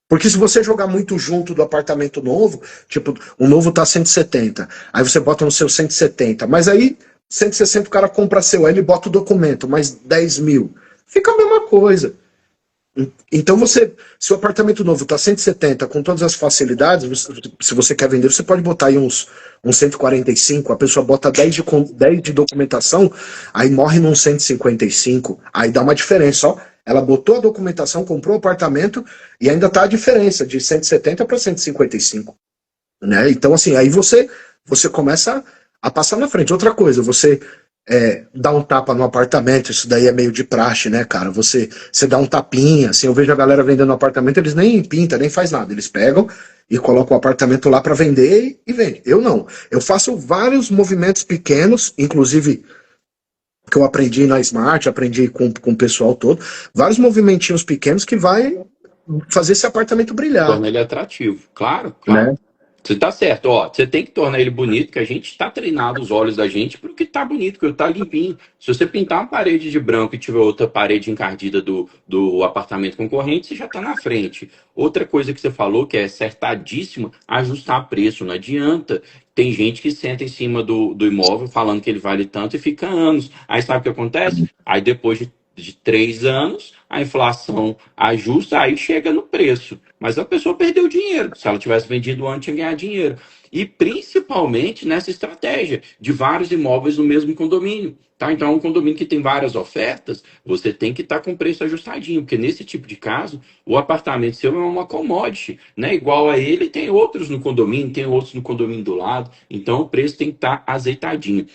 Porque se você jogar muito junto do apartamento novo, tipo, o novo tá 170, aí você bota no seu 170, mas aí 160 o cara compra seu, aí ele bota o documento, mais 10 mil. Fica a mesma coisa. Então se o apartamento novo tá 170 com todas as facilidades, se você quer vender, você pode botar aí uns 145, a pessoa bota 10 de documentação, aí morre num 155, aí dá uma diferença, ó. Ela botou a documentação, comprou o apartamento e ainda tá a diferença de 170 para 155, né? Então assim, aí você começa a passar na frente. Outra coisa, você dá um tapa no apartamento, isso daí é meio de praxe, né, cara? Você dá um tapinha, assim, eu vejo a galera vendendo apartamento, eles nem pintam, nem faz nada, eles pegam e colocam o apartamento lá para vender e vende. Eu não, eu faço vários movimentos pequenos, inclusive que eu aprendi na Smart, aprendi com o pessoal todo, vários movimentinhos pequenos que vai fazer esse apartamento brilhar. Torna ele atrativo, claro, claro. Né? Você tá certo, ó. Você tem que tornar ele bonito, que a gente está treinado os olhos da gente para o que tá bonito, que tá limpinho. Se você pintar uma parede de branco e tiver outra parede encardida do apartamento concorrente, você já está na frente. Outra coisa que você falou, que é acertadíssima, ajustar preço. Não adianta. Tem gente que senta em cima do imóvel falando que ele vale tanto e fica anos. Aí sabe o que acontece? Aí depois de 3 anos, a inflação ajusta, aí chega no preço. Mas a pessoa perdeu dinheiro. Se ela tivesse vendido antes, ia ganhar dinheiro. E principalmente nessa estratégia de vários imóveis no mesmo condomínio. Tá? Então, um condomínio que tem várias ofertas, você tem que estar com o preço ajustadinho, porque nesse tipo de caso, o apartamento seu é uma commodity, né? Igual a ele, tem outros no condomínio, tem outros no condomínio do lado, então o preço tem que estar azeitadinho.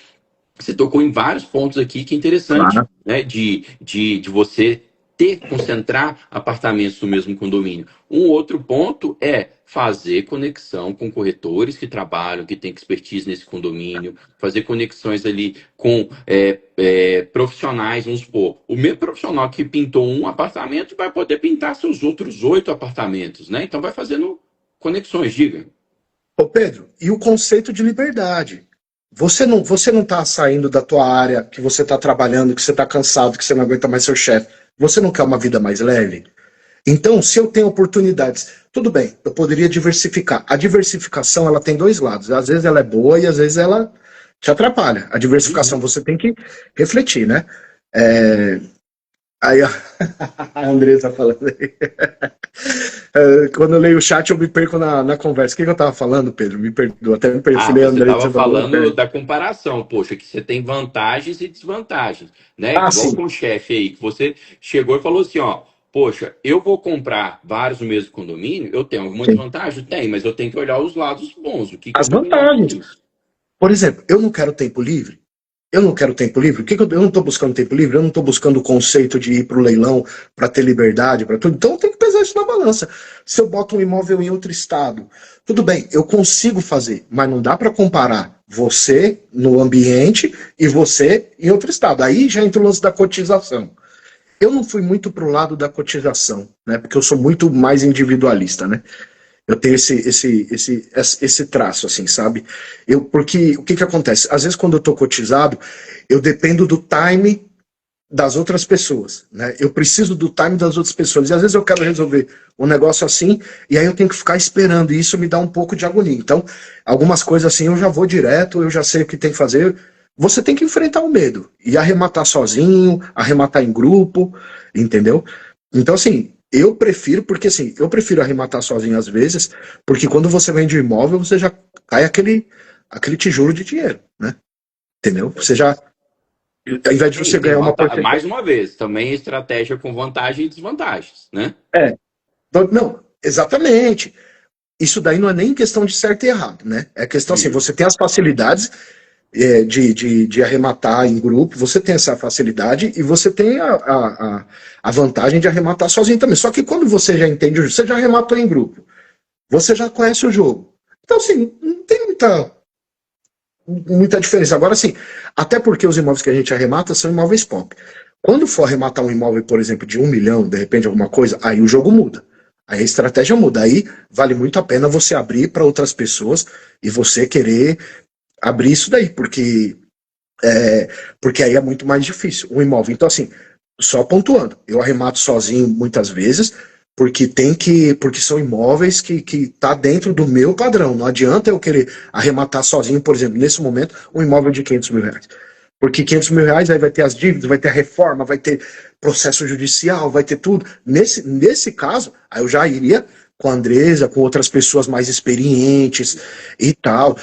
Você tocou em vários pontos aqui que é interessante, Claro. né? De você concentrar apartamentos no mesmo condomínio. Um outro ponto é fazer conexão com corretores que trabalham, que têm expertise nesse condomínio, fazer conexões ali com profissionais, vamos supor. O mesmo profissional que pintou um apartamento vai poder pintar seus outros 8 apartamentos, né? Então vai fazendo conexões, diga. Ô Pedro, e o conceito de liberdade? Você não está saindo da tua área que você está trabalhando, que você está cansado, que você não aguenta mais seu chefe. Você não quer uma vida mais leve? Então, se eu tenho oportunidades, tudo bem, eu poderia diversificar. A diversificação, ela tem dois lados. Às vezes ela é boa e às vezes ela te atrapalha. A diversificação Uhum. você tem que refletir, né? É, aí ó, a Andressa falando aí. Quando eu leio o chat, eu me perco na conversa. O que eu estava falando, Pedro? Me perdoa. Até me perdi. Eu Ah, falei, você estava Andressa falou, me falando perdi. da comparação, poxa, que você tem vantagens e desvantagens, né? Ah, Igual sim. com o chefe aí, que você chegou e falou assim, ó, poxa, eu vou comprar vários no mesmo condomínio, eu tenho alguma Sim. desvantagem? Tem, mas eu tenho que olhar os lados bons, o que que eu As vou ganhar com vantagens. isso? Por exemplo, eu não quero tempo livre. Eu não quero tempo livre. Eu não estou buscando tempo livre. Eu não estou buscando o conceito de ir para o leilão para ter liberdade, para tudo. Então eu tenho que pesar isso na balança. Se eu boto um imóvel em outro estado, tudo bem, eu consigo fazer, mas não dá para comparar você no ambiente e você em outro estado. Aí já entra o lance da cotização. Eu não fui muito pro lado da cotização, né? Porque eu sou muito mais individualista, né? Eu tenho esse traço, assim, sabe? Porque o que acontece? Às vezes, quando eu estou cotizado, eu dependo do time das outras pessoas, né? Eu preciso do time das outras pessoas. E às vezes eu quero resolver um negócio assim, e aí eu tenho que ficar esperando, e isso me dá um pouco de agonia. Então, algumas coisas assim eu já vou direto, eu já sei o que tem que fazer. Você tem que enfrentar o medo e arrematar sozinho, arrematar em grupo, entendeu? Então, assim, porque assim, eu prefiro arrematar sozinho às vezes, porque quando você vende um imóvel, você já cai aquele tijolo de dinheiro, né? Entendeu? Você já, ao invés de Sim, você tem ganhar uma vantagem. porcentagem. Mais uma vez, também estratégia com vantagens e desvantagens, né? É, não, exatamente. Isso daí não é nem questão de certo e errado, né? É questão assim, Isso. você tem as facilidades de arrematar em grupo, você tem essa facilidade e você tem a vantagem de arrematar sozinho também. Só que quando você já entende, você já arrematou em grupo, você já conhece o jogo. Então, assim, não tem muita diferença. Agora, sim, até porque os imóveis que a gente arremata são imóveis pop. Quando for arrematar um imóvel, por exemplo, de 1 milhão, de repente alguma coisa, aí o jogo muda. Aí a estratégia muda. Aí vale muito a pena você abrir para outras pessoas e você querer abrir isso daí, porque aí é muito mais difícil um imóvel. Então, assim, só pontuando, eu arremato sozinho muitas vezes, porque são imóveis que tá dentro do meu padrão. Não adianta eu querer arrematar sozinho, por exemplo, nesse momento, um imóvel de 500 mil reais. Porque 500 mil reais aí vai ter as dívidas, vai ter a reforma, vai ter processo judicial, vai ter tudo. Nesse caso, aí eu já iria com a Andresa, com outras pessoas mais experientes e tal.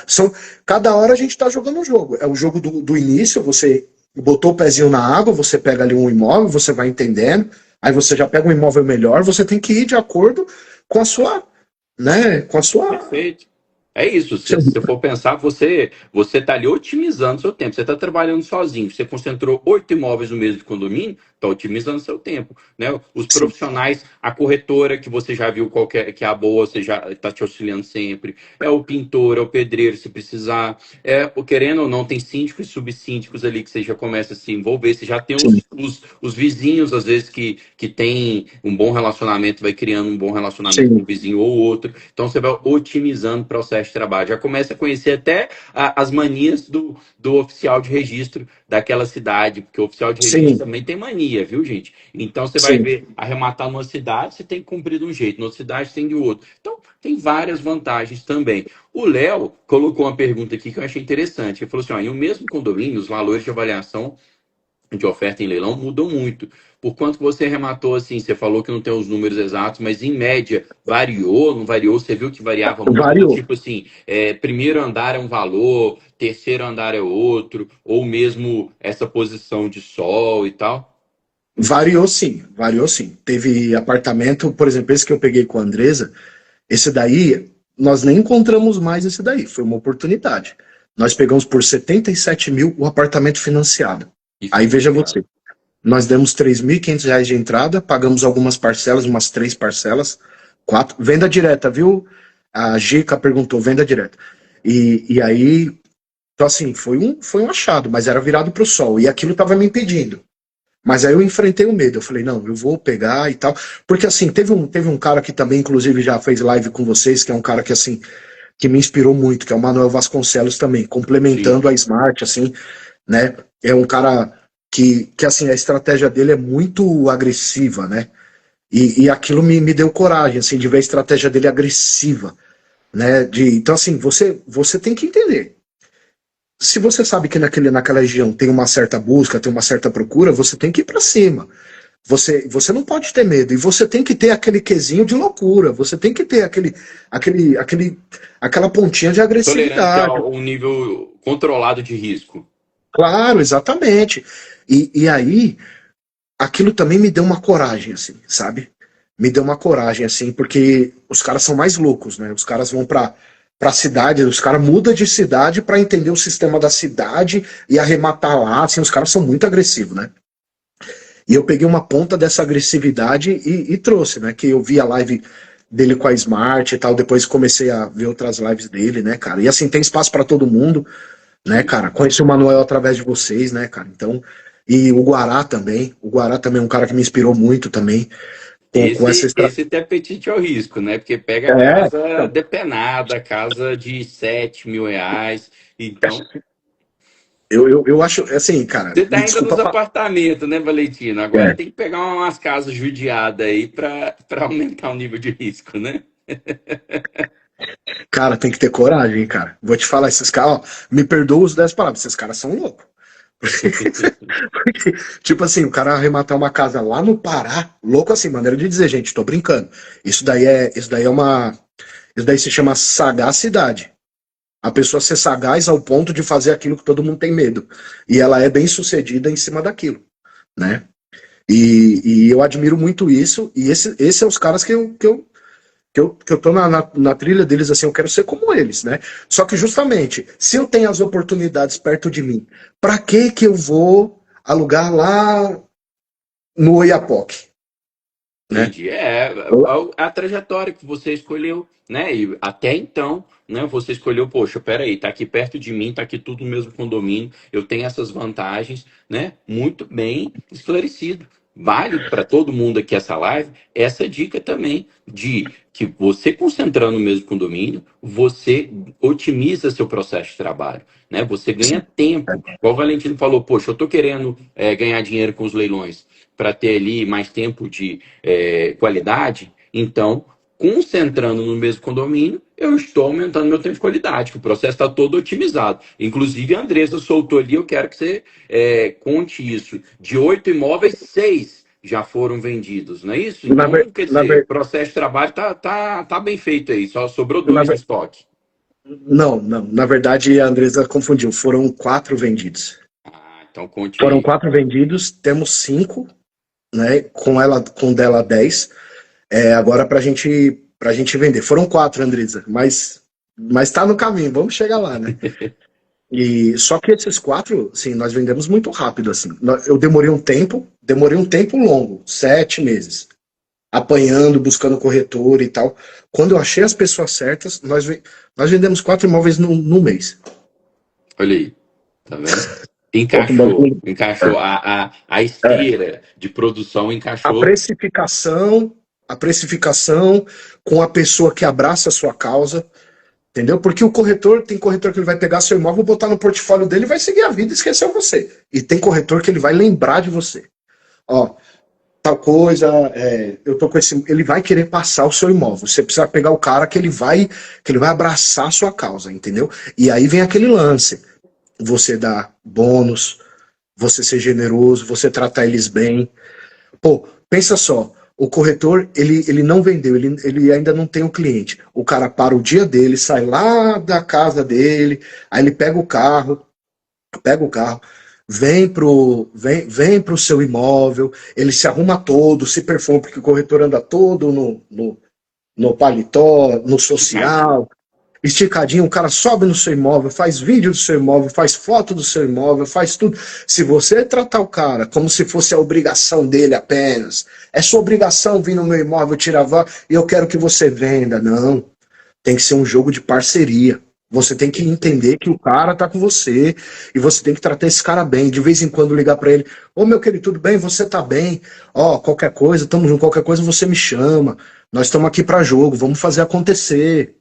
Cada hora a gente está jogando um jogo. É o jogo do início, você botou o pezinho na água, você pega ali um imóvel, você vai entendendo, aí você já pega um imóvel melhor, você tem que ir de acordo com a sua, né, com a sua... Perfeito. É isso. Se você for pensar, você está ali otimizando seu tempo. Você está trabalhando sozinho. Você concentrou 8 imóveis no mesmo condomínio. Está otimizando seu tempo, né? Os profissionais, a corretora que você já viu que é a boa, você já está te auxiliando sempre. É o pintor, é o pedreiro, se precisar. Querendo ou não, tem síndicos e subsíndicos ali que você já começa a se envolver. Você já tem sim, os vizinhos, às vezes, que tem um bom relacionamento, vai criando um bom relacionamento com um sim, vizinho ou outro. Então você vai otimizando o processo de trabalho. Já começa a conhecer até as manias do oficial de registro daquela cidade, porque o oficial de registro sim, também tem mania, viu, gente? Então você vai sim. ver, arrematar numa cidade, você tem que cumprir de um jeito, na outra cidade tem de outro. Então, tem várias vantagens também. O Léo colocou uma pergunta aqui que eu achei interessante. Ele falou assim: ó, em o mesmo condomínio, os valores de avaliação de oferta em leilão mudam muito. Por quanto que você arrematou assim? Você falou que não tem os números exatos, mas em média variou, não variou? Você viu que variava muito do Variou. tipo assim, primeiro andar é um valor, terceiro andar é outro, ou mesmo essa posição de sol e tal? Variou sim, variou sim. Teve apartamento, por exemplo, esse que eu peguei com a Andresa, esse daí, nós nem encontramos mais esse daí, foi uma oportunidade. Nós pegamos por 77 mil o apartamento financiado. E Aí veja financiado. você, nós demos R$ 3.500 de entrada, pagamos algumas parcelas, umas 3 parcelas, 4, venda direta, viu? A Gica perguntou, venda direta. E aí, então assim, foi um achado, mas era virado para o sol, e aquilo estava me impedindo. Mas aí eu enfrentei o medo, eu falei, não, eu vou pegar e tal. Porque assim, teve um cara que também, inclusive, já fez live com vocês, que é um cara que assim, que me inspirou muito, que é o Manuel Vasconcelos também, Sim. complementando a Smart, assim, né? É um cara que assim, a estratégia dele é muito agressiva, né? E aquilo me deu coragem, assim, de ver a estratégia dele agressiva, né? Então, assim, você tem que entender. Se você sabe que naquela região tem uma certa busca, tem uma certa procura, você tem que ir para cima. Você não pode ter medo. E você tem que ter aquele quesinho de loucura. Você tem que ter aquela pontinha de Tolerância agressividade. a um nível controlado de risco. Claro, exatamente. E aí, aquilo também me deu uma coragem, assim, sabe? Me deu uma coragem, assim, porque os caras são mais loucos, né? Os caras vão pra cidade, os caras mudam de cidade para entender o sistema da cidade e arrematar lá, assim, os caras são muito agressivos, né? E eu peguei uma ponta dessa agressividade e trouxe, né? Que eu vi a live dele com a Smart e tal, depois comecei a ver outras lives dele, né, cara? E assim, tem espaço para todo mundo, né, Sim. cara? Conheci o Manuel através de vocês, né, cara? Então, e o Guará também. O Guará também é um cara que me inspirou muito também com essa estratégia. Esse tem apetite ao risco, né? Porque pega É, casa então, depenada, casa de 7 mil reais. Então, eu acho, assim, cara, você tá me ainda nos desculpa. apartamentos, né, Valentino? Agora É, tem que pegar umas casas judiadas aí para aumentar o nível de risco, né? cara, tem que ter coragem, cara. Vou te falar, esses caras, ó, me perdoa os 10 palavras, esses caras são loucos. Porque, tipo assim, o cara arrematar uma casa lá no Pará, louco assim, maneira de dizer, gente, tô brincando. Isso daí se chama sagacidade. A pessoa ser sagaz ao ponto de fazer aquilo que todo mundo tem medo. E ela é bem sucedida em cima daquilo, né? E eu admiro muito isso, e esse é os caras que eu tô na trilha deles, assim, eu quero ser como eles, né? Só que justamente, se eu tenho as oportunidades perto de mim, pra que eu vou alugar lá no Oiapoque, né? Entendi. A trajetória que você escolheu, né? E até então, né? Você escolheu, poxa, peraí, tá aqui perto de mim, tá aqui tudo no mesmo condomínio, eu tenho essas vantagens, né? Muito bem esclarecido. Vale para todo mundo aqui essa live, essa dica também de que você concentrando no mesmo condomínio, você otimiza seu processo de trabalho, né? Você ganha tempo. Igual o Valentino falou, poxa, eu tô querendo ganhar dinheiro com os leilões para ter ali mais tempo de qualidade, então, concentrando no mesmo condomínio, eu estou aumentando meu tempo de qualidade, que o processo está todo otimizado. Inclusive, a Andressa soltou ali, eu quero que você conte isso. De 8 imóveis, 6 já foram vendidos, não é isso? Na, Então, ver- quer na, dizer, o ver- processo de trabalho tá bem feito aí, só sobrou na, dois em ver- estoque. não, não, na verdade a Andresa confundiu, foram 4 vendidos. Ah, então conte Foram aí. 4 vendidos, temos 5, né? Com dela 10. Agora pra gente vender. Foram 4, Andresa, mas tá no caminho, vamos chegar lá, né? E só que esses 4, assim, nós vendemos muito rápido, assim. Eu demorei um tempo longo, 7 meses, apanhando, buscando corretor e tal. Quando eu achei as pessoas certas, nós vendemos 4 imóveis no mês. Olha aí, tá vendo? Quatro Encaixou, imóveis. encaixou. A esteira de produção A encaixou. precificação, a precificação com a pessoa que abraça a sua causa, entendeu? Porque tem corretor que ele vai pegar seu imóvel, botar no portfólio dele e vai seguir a vida e esquecer você. E tem corretor que ele vai lembrar de você. Ó, tal coisa, eu tô com esse, ele vai querer passar o seu imóvel. Você precisa pegar o cara que ele vai abraçar a sua causa, entendeu? E aí vem aquele lance. Você dá bônus, você ser generoso, você tratar eles bem. Pô, pensa só, o corretor, ele não vendeu, ele ainda não tem o cliente. O cara para o dia dele, sai lá da casa dele, aí ele pega o carro, vem pro seu imóvel, ele se arruma todo, se perfuma, porque o corretor anda todo no paletó, no social, esticadinho, o cara sobe no seu imóvel, faz vídeo do seu imóvel, faz foto do seu imóvel, faz tudo. Se você tratar o cara como se fosse a obrigação dele apenas, é sua obrigação vir no meu imóvel, tirar voz, e eu quero que você venda. Não, tem que ser um jogo de parceria. Você tem que entender que o cara tá com você e você tem que tratar esse cara bem. De vez em quando ligar para ele: ô meu querido, tudo bem? Você tá bem? Ó, qualquer coisa, tamo junto, qualquer coisa você me chama. Nós estamos aqui para jogo, vamos fazer acontecer.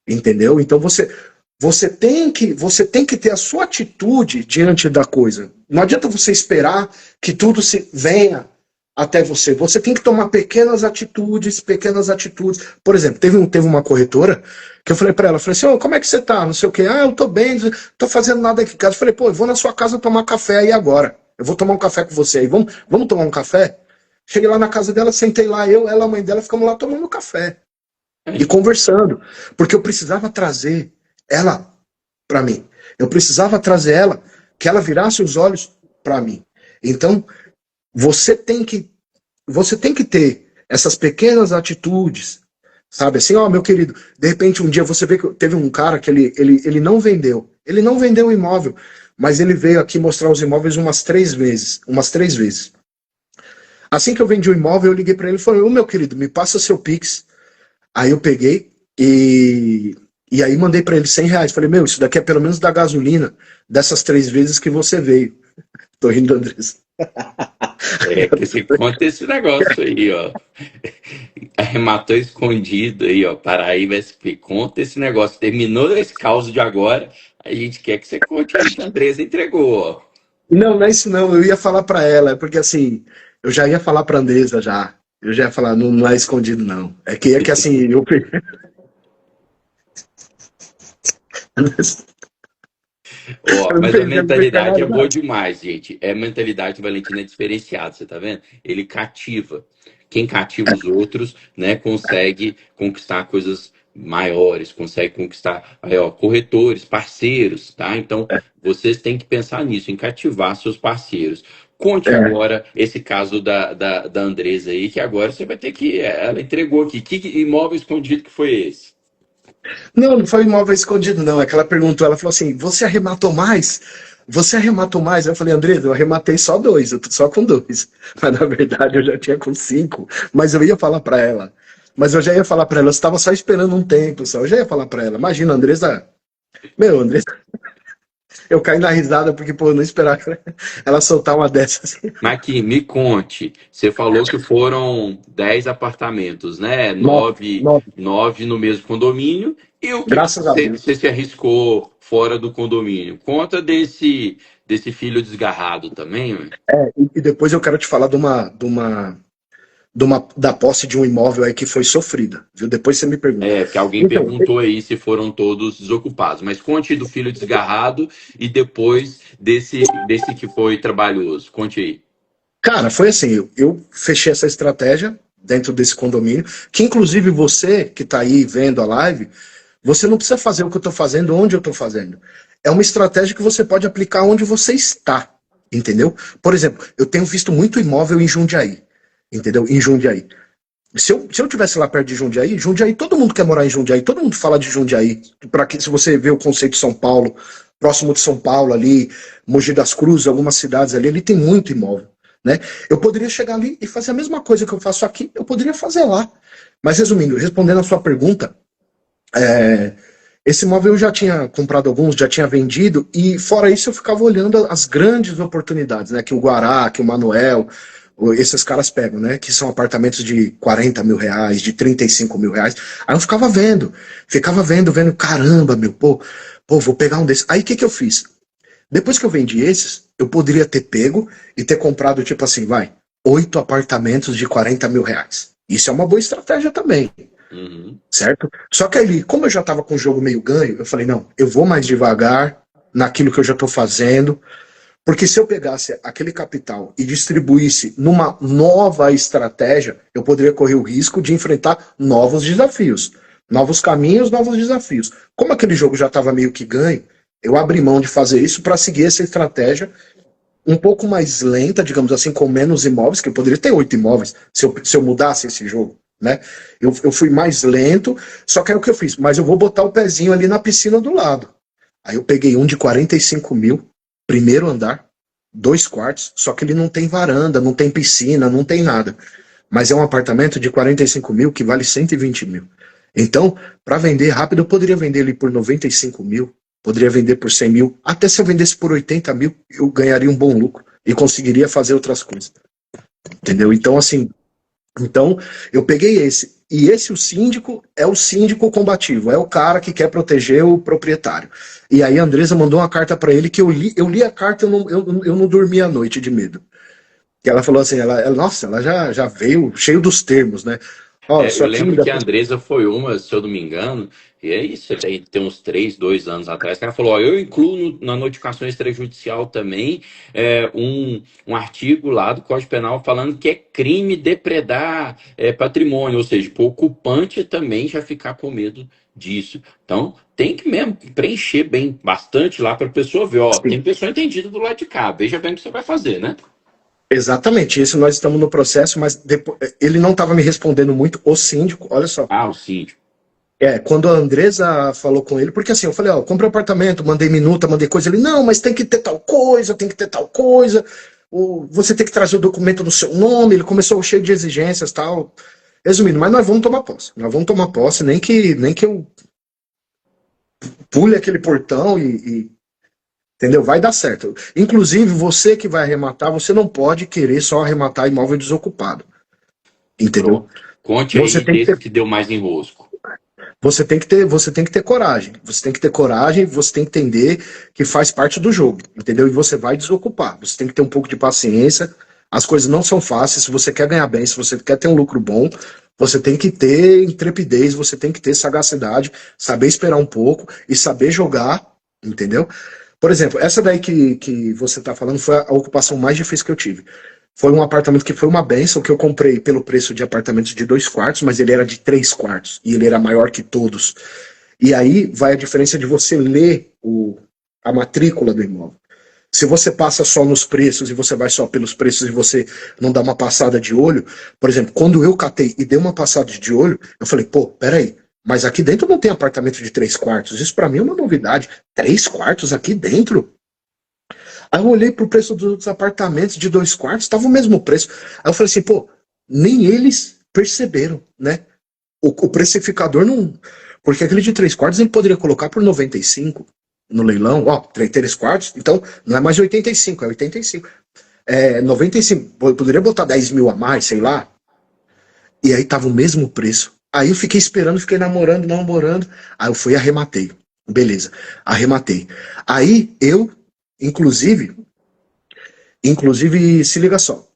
Entendeu? Então você tem que ter a sua atitude diante da coisa. Não adianta você esperar que tudo se venha até você. Você tem que tomar pequenas atitudes, pequenas atitudes. Por exemplo, teve uma corretora que eu falei para ela, falei assim: "Ô, como é que você tá? Não sei o quê. Ah, eu tô bem, tô fazendo nada aqui em casa." Eu falei: "Pô, eu vou na sua casa tomar café aí agora. Eu vou tomar um café com você aí. Vamos tomar um café?" Cheguei lá na casa dela, sentei lá, ela, a mãe dela, ficamos lá tomando café e conversando, porque eu precisava trazer ela para mim. Eu precisava trazer ela, que ela virasse os olhos para mim. Então, você tem que você tem que ter essas pequenas atitudes, sabe? Assim, ó, meu querido, de repente um dia você vê que teve um cara que ele não vendeu o imóvel, mas ele veio aqui mostrar os imóveis umas três vezes. Assim que eu vendi o imóvel, eu liguei para ele e falei: ô meu querido, me passa seu Pix. Aí eu peguei e aí mandei para ele R$ 100. Falei: meu, isso daqui é pelo menos da gasolina dessas 3 vezes que você veio. Tô rindo, Andrés. Que você conta esse negócio aí, ó. Arrematou escondido aí, ó. Paraíba SP. Conta esse negócio. Terminou esse caos de agora. A gente quer que você conte aí que a Andresa entregou, ó. Não, não é isso não. Eu ia falar para ela, porque assim, eu já ia falar pra Andresa já. Eu já ia falar: não, não é escondido não. É que assim, Ó, eu não mas a pensei, não pensei mentalidade é nada, boa não. demais, gente. É a mentalidade do Valentina é diferenciada, você tá vendo? Ele cativa. Quem cativa os outros, né, consegue conquistar coisas maiores, consegue conquistar, aí, ó, corretores, parceiros, tá? Então, vocês têm que pensar nisso, em cativar seus parceiros. Conte É. agora esse caso da Andresa aí, que agora você vai ter que. Ela entregou aqui. Que imóvel escondido que foi esse? Não, não foi imóvel escondido, não. É que ela perguntou, ela falou assim: você arrematou mais? Você arrematou mais? Eu falei: Andresa, eu arrematei só 2, eu tô só com 2. Mas na verdade eu já tinha com 5. Mas eu ia falar pra ela. Mas eu já ia falar pra ela, eu estava só esperando um tempo só. Eu já ia falar pra ela. Imagina, Andresa. Meu, Andresa, eu caí na risada porque, pô, eu não esperava ela soltar uma dessas. Maqui, me conte. Você falou que foram 10 apartamentos, né? 9, 9, 9. 9 no mesmo condomínio. E o que Graças a você Deus. se arriscou fora do condomínio? Conta desse filho desgarrado também, ué. E depois eu quero te falar da posse de um imóvel aí que foi sofrida, viu? Depois você me pergunta. Porque alguém Então, perguntou aí se foram todos desocupados. Mas conte do filho desgarrado e depois desse que foi trabalhoso. Conte aí. cara, foi assim, eu fechei essa estratégia dentro desse condomínio, que inclusive você que está aí vendo a live, você não precisa fazer o que eu estou fazendo onde eu estou fazendo. É uma estratégia que você pode aplicar onde você está, entendeu? Por exemplo, eu tenho visto muito imóvel em Jundiaí, entendeu? Em Jundiaí. Se eu tivesse lá perto de Jundiaí, todo mundo quer morar em Jundiaí, todo mundo fala de Jundiaí. Se você vê o conceito de São Paulo, próximo de São Paulo ali, Mogi das Cruzes, algumas cidades ali, ele tem muito imóvel, né? Eu poderia chegar ali e fazer a mesma coisa que eu faço aqui, eu poderia fazer lá. Mas resumindo, respondendo a sua pergunta, esse imóvel eu já tinha comprado alguns, já tinha vendido, e fora isso eu ficava olhando as grandes oportunidades, né? Que o Guará, que o Manuel, esses caras pegam, né? Que são apartamentos de 40 mil reais, de 35 mil reais. Aí eu ficava vendo, caramba, meu, pô, vou pegar um desses. Aí o que eu fiz? Depois que eu vendi esses, eu poderia ter pego e ter comprado, tipo assim, 8 apartamentos de 40 mil reais. Isso é uma boa estratégia também. Uhum. Certo? Só que aí, como eu já estava com o jogo meio ganho, eu falei, não, eu vou mais devagar naquilo que eu já estou fazendo, porque se eu pegasse aquele capital e distribuísse numa nova estratégia, eu poderia correr o risco de enfrentar novos desafios, novos caminhos, novos desafios. Como aquele jogo já estava meio que ganho, eu abri mão de fazer isso para seguir essa estratégia um pouco mais lenta, digamos assim, com menos imóveis, que eu poderia ter 8 imóveis se eu mudasse esse jogo. Né? Eu fui mais lento, só que aí o que eu fiz? Mas eu vou botar o pezinho ali na piscina do lado. Aí eu peguei um de 45 mil, primeiro andar, 2 quartos, só que ele não tem varanda, não tem piscina, não tem nada. Mas é um apartamento de 45 mil que vale 120 mil. Então, para vender rápido, eu poderia vender ele por 95 mil, poderia vender por 100 mil, até se eu vendesse por 80 mil, eu ganharia um bom lucro e conseguiria fazer outras coisas. Entendeu? Então, assim, eu peguei esse. E esse, o síndico, é o síndico combativo. É o cara que quer proteger o proprietário. E aí a Andresa mandou uma carta para ele que eu li a carta e eu não dormi a noite de medo. Que ela falou assim, nossa, ela já veio cheio dos termos, né? Ó, Eu lembro que a Andresa foi uma, se eu não me engano, e é isso, tem uns 2 anos atrás, que ela falou, ó, eu incluo na notificação extrajudicial também um artigo lá do Código Penal falando que é crime depredar patrimônio, ou seja, o ocupante também já ficar com medo disso. Então, tem que mesmo preencher bem, bastante lá para a pessoa ver, ó, tem pessoa entendida do lado de cá, veja bem o que você vai fazer, né? Exatamente, isso nós estamos no processo, mas depois, ele não estava me respondendo muito, o síndico, olha só. Ah, o síndico. Quando a Andresa falou com ele, porque assim, eu falei, ó, comprei um apartamento, mandei minuta, mandei coisa, ele, não, mas tem que ter tal coisa, você tem que trazer o documento no seu nome, ele começou cheio de exigências e tal. Resumindo, mas nós vamos tomar posse, nem que eu pule aquele portão entendeu? Vai dar certo. Inclusive, você que vai arrematar, você não pode querer só arrematar imóvel desocupado. Entendeu? Conte aí desse que deu mais enrosco. Você tem que ter coragem. Você tem que ter coragem, você tem que entender que faz parte do jogo, entendeu? E você vai desocupar. Você tem que ter um pouco de paciência. As coisas não são fáceis. Se você quer ganhar bem, se você quer ter um lucro bom, você tem que ter intrepidez, você tem que ter sagacidade, saber esperar um pouco e saber jogar, entendeu? Por exemplo, essa daí que você está falando foi a ocupação mais difícil que eu tive. Foi um apartamento que foi uma benção, que eu comprei pelo preço de apartamentos de 2 quartos, mas ele era de 3 quartos, e ele era maior que todos. E aí vai a diferença de você ler a matrícula do imóvel. Se você passa só nos preços e você vai só pelos preços e você não dá uma passada de olho, por exemplo, quando eu catei e dei uma passada de olho, eu falei, pô, peraí, mas aqui dentro não tem apartamento de 3 quartos. Isso para mim é uma novidade. 3 quartos aqui dentro? Aí eu olhei pro preço dos apartamentos de 2 quartos, estava o mesmo preço. Aí eu falei assim, pô, nem eles perceberam, né? O precificador não... Porque aquele de 3 quartos ele poderia colocar por 95 no leilão. Ó, 3 quartos, então não é mais 85, é 85. 95, eu poderia botar 10 mil a mais, sei lá. E aí tava o mesmo preço. Aí eu fiquei esperando, fiquei namorando. Aí eu fui e arrematei. Beleza, arrematei. Aí eu, inclusive, se liga só.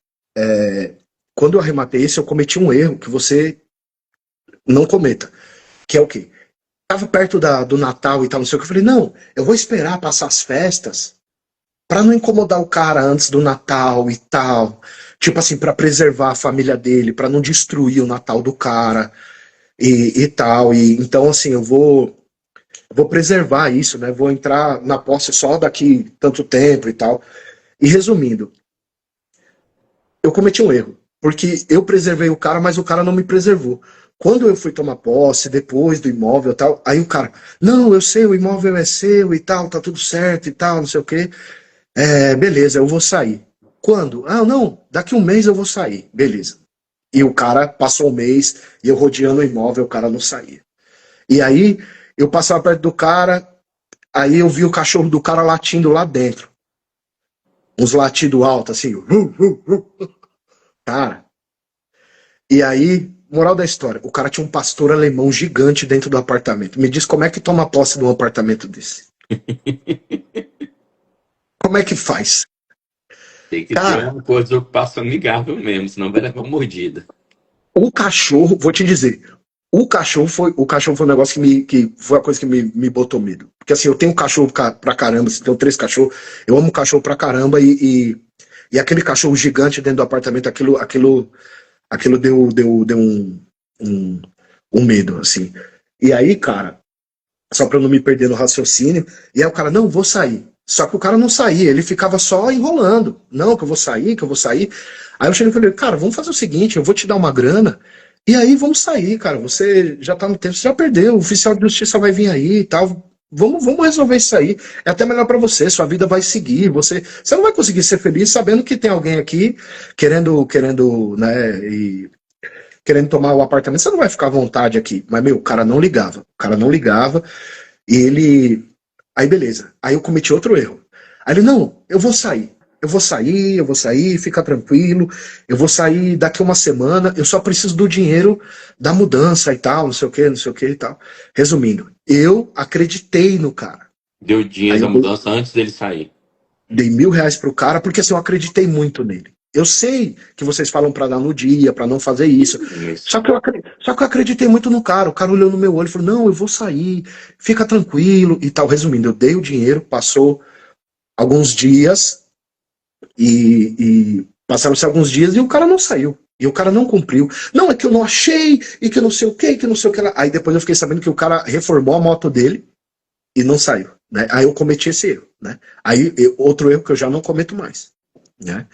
Quando eu arrematei esse, eu cometi um erro que você não cometa. Que é o quê? Tava perto do Natal e tal, não sei o que. Eu falei, não, eu vou esperar passar as festas pra não incomodar o cara antes do Natal e tal. Tipo assim, pra preservar a família dele, pra não destruir o Natal do cara e tal. E então, assim, eu vou preservar isso, né? Vou entrar na posse só daqui tanto tempo e tal. E resumindo, eu cometi um erro. Porque eu preservei o cara, mas o cara não me preservou. Quando eu fui tomar posse, depois do imóvel e tal, aí o cara, não, eu sei, o imóvel é seu e tal, tá tudo certo e tal, não sei o quê. Beleza, eu vou sair. Quando? Ah, não, daqui um mês eu vou sair. Beleza. E o cara passou um mês e eu rodeando o imóvel, o cara não saía. E aí eu passava perto do cara, aí eu vi o cachorro do cara latindo lá dentro. Uns latidos altos, assim. Cara. E aí, moral da história, o cara tinha um pastor alemão gigante dentro do apartamento. Me diz como é que toma posse de um apartamento desse? Como é que faz? Tem que ter Cara, uma coisa de ocupação amigável mesmo, senão vai levar uma mordida. o cachorro, vou te dizer, o cachorro foi um negócio que foi a coisa que me botou medo. Porque assim, eu tenho cachorro pra caramba, assim, tenho 3 cachorros, eu amo cachorro pra caramba e aquele cachorro gigante dentro do apartamento, aquilo deu um, um medo, assim. E aí, cara, só pra eu não me perder no raciocínio, e aí o cara, não, vou sair. Só que o cara não saía, ele ficava só enrolando. Não, que eu vou sair, que eu vou sair. Aí eu cheguei e falei, cara, vamos fazer o seguinte, eu vou te dar uma grana, e aí vamos sair, cara. Você já tá no tempo, você já perdeu, o oficial de justiça vai vir aí e tal. Vamos resolver isso aí. É até melhor pra você, sua vida vai seguir. Você não vai conseguir ser feliz sabendo que tem alguém aqui querendo, né, querendo tomar o apartamento. Você não vai ficar à vontade aqui. Mas, meu, o cara não ligava. O cara não ligava. E ele. Aí, beleza. Aí eu cometi outro erro. Aí ele, não, eu vou sair. Eu vou sair, fica tranquilo. Eu vou sair daqui uma semana. Eu só preciso do dinheiro da mudança e tal, não sei o que, não sei o que e tal. Resumindo, eu acreditei no cara. Deu dinheiro Aí da eu mudança antes dele sair. dei R$ 1.000 pro cara, porque assim, eu acreditei muito nele. Eu sei que vocês falam pra dar no dia, pra não fazer isso. Isso. Só que eu acreditei muito no cara. O cara olhou no meu olho e falou: não, eu vou sair, fica tranquilo e tal. Resumindo, eu dei o dinheiro, passou alguns dias e passaram-se alguns dias e o cara não saiu. E o cara não cumpriu. Não, é que eu não achei, e que não sei o que, que não sei o que lá. Aí depois eu fiquei sabendo que o cara reformou a moto dele e não saiu. Né? Aí eu cometi esse erro. Né? Aí outro erro que eu já não cometo mais. Né?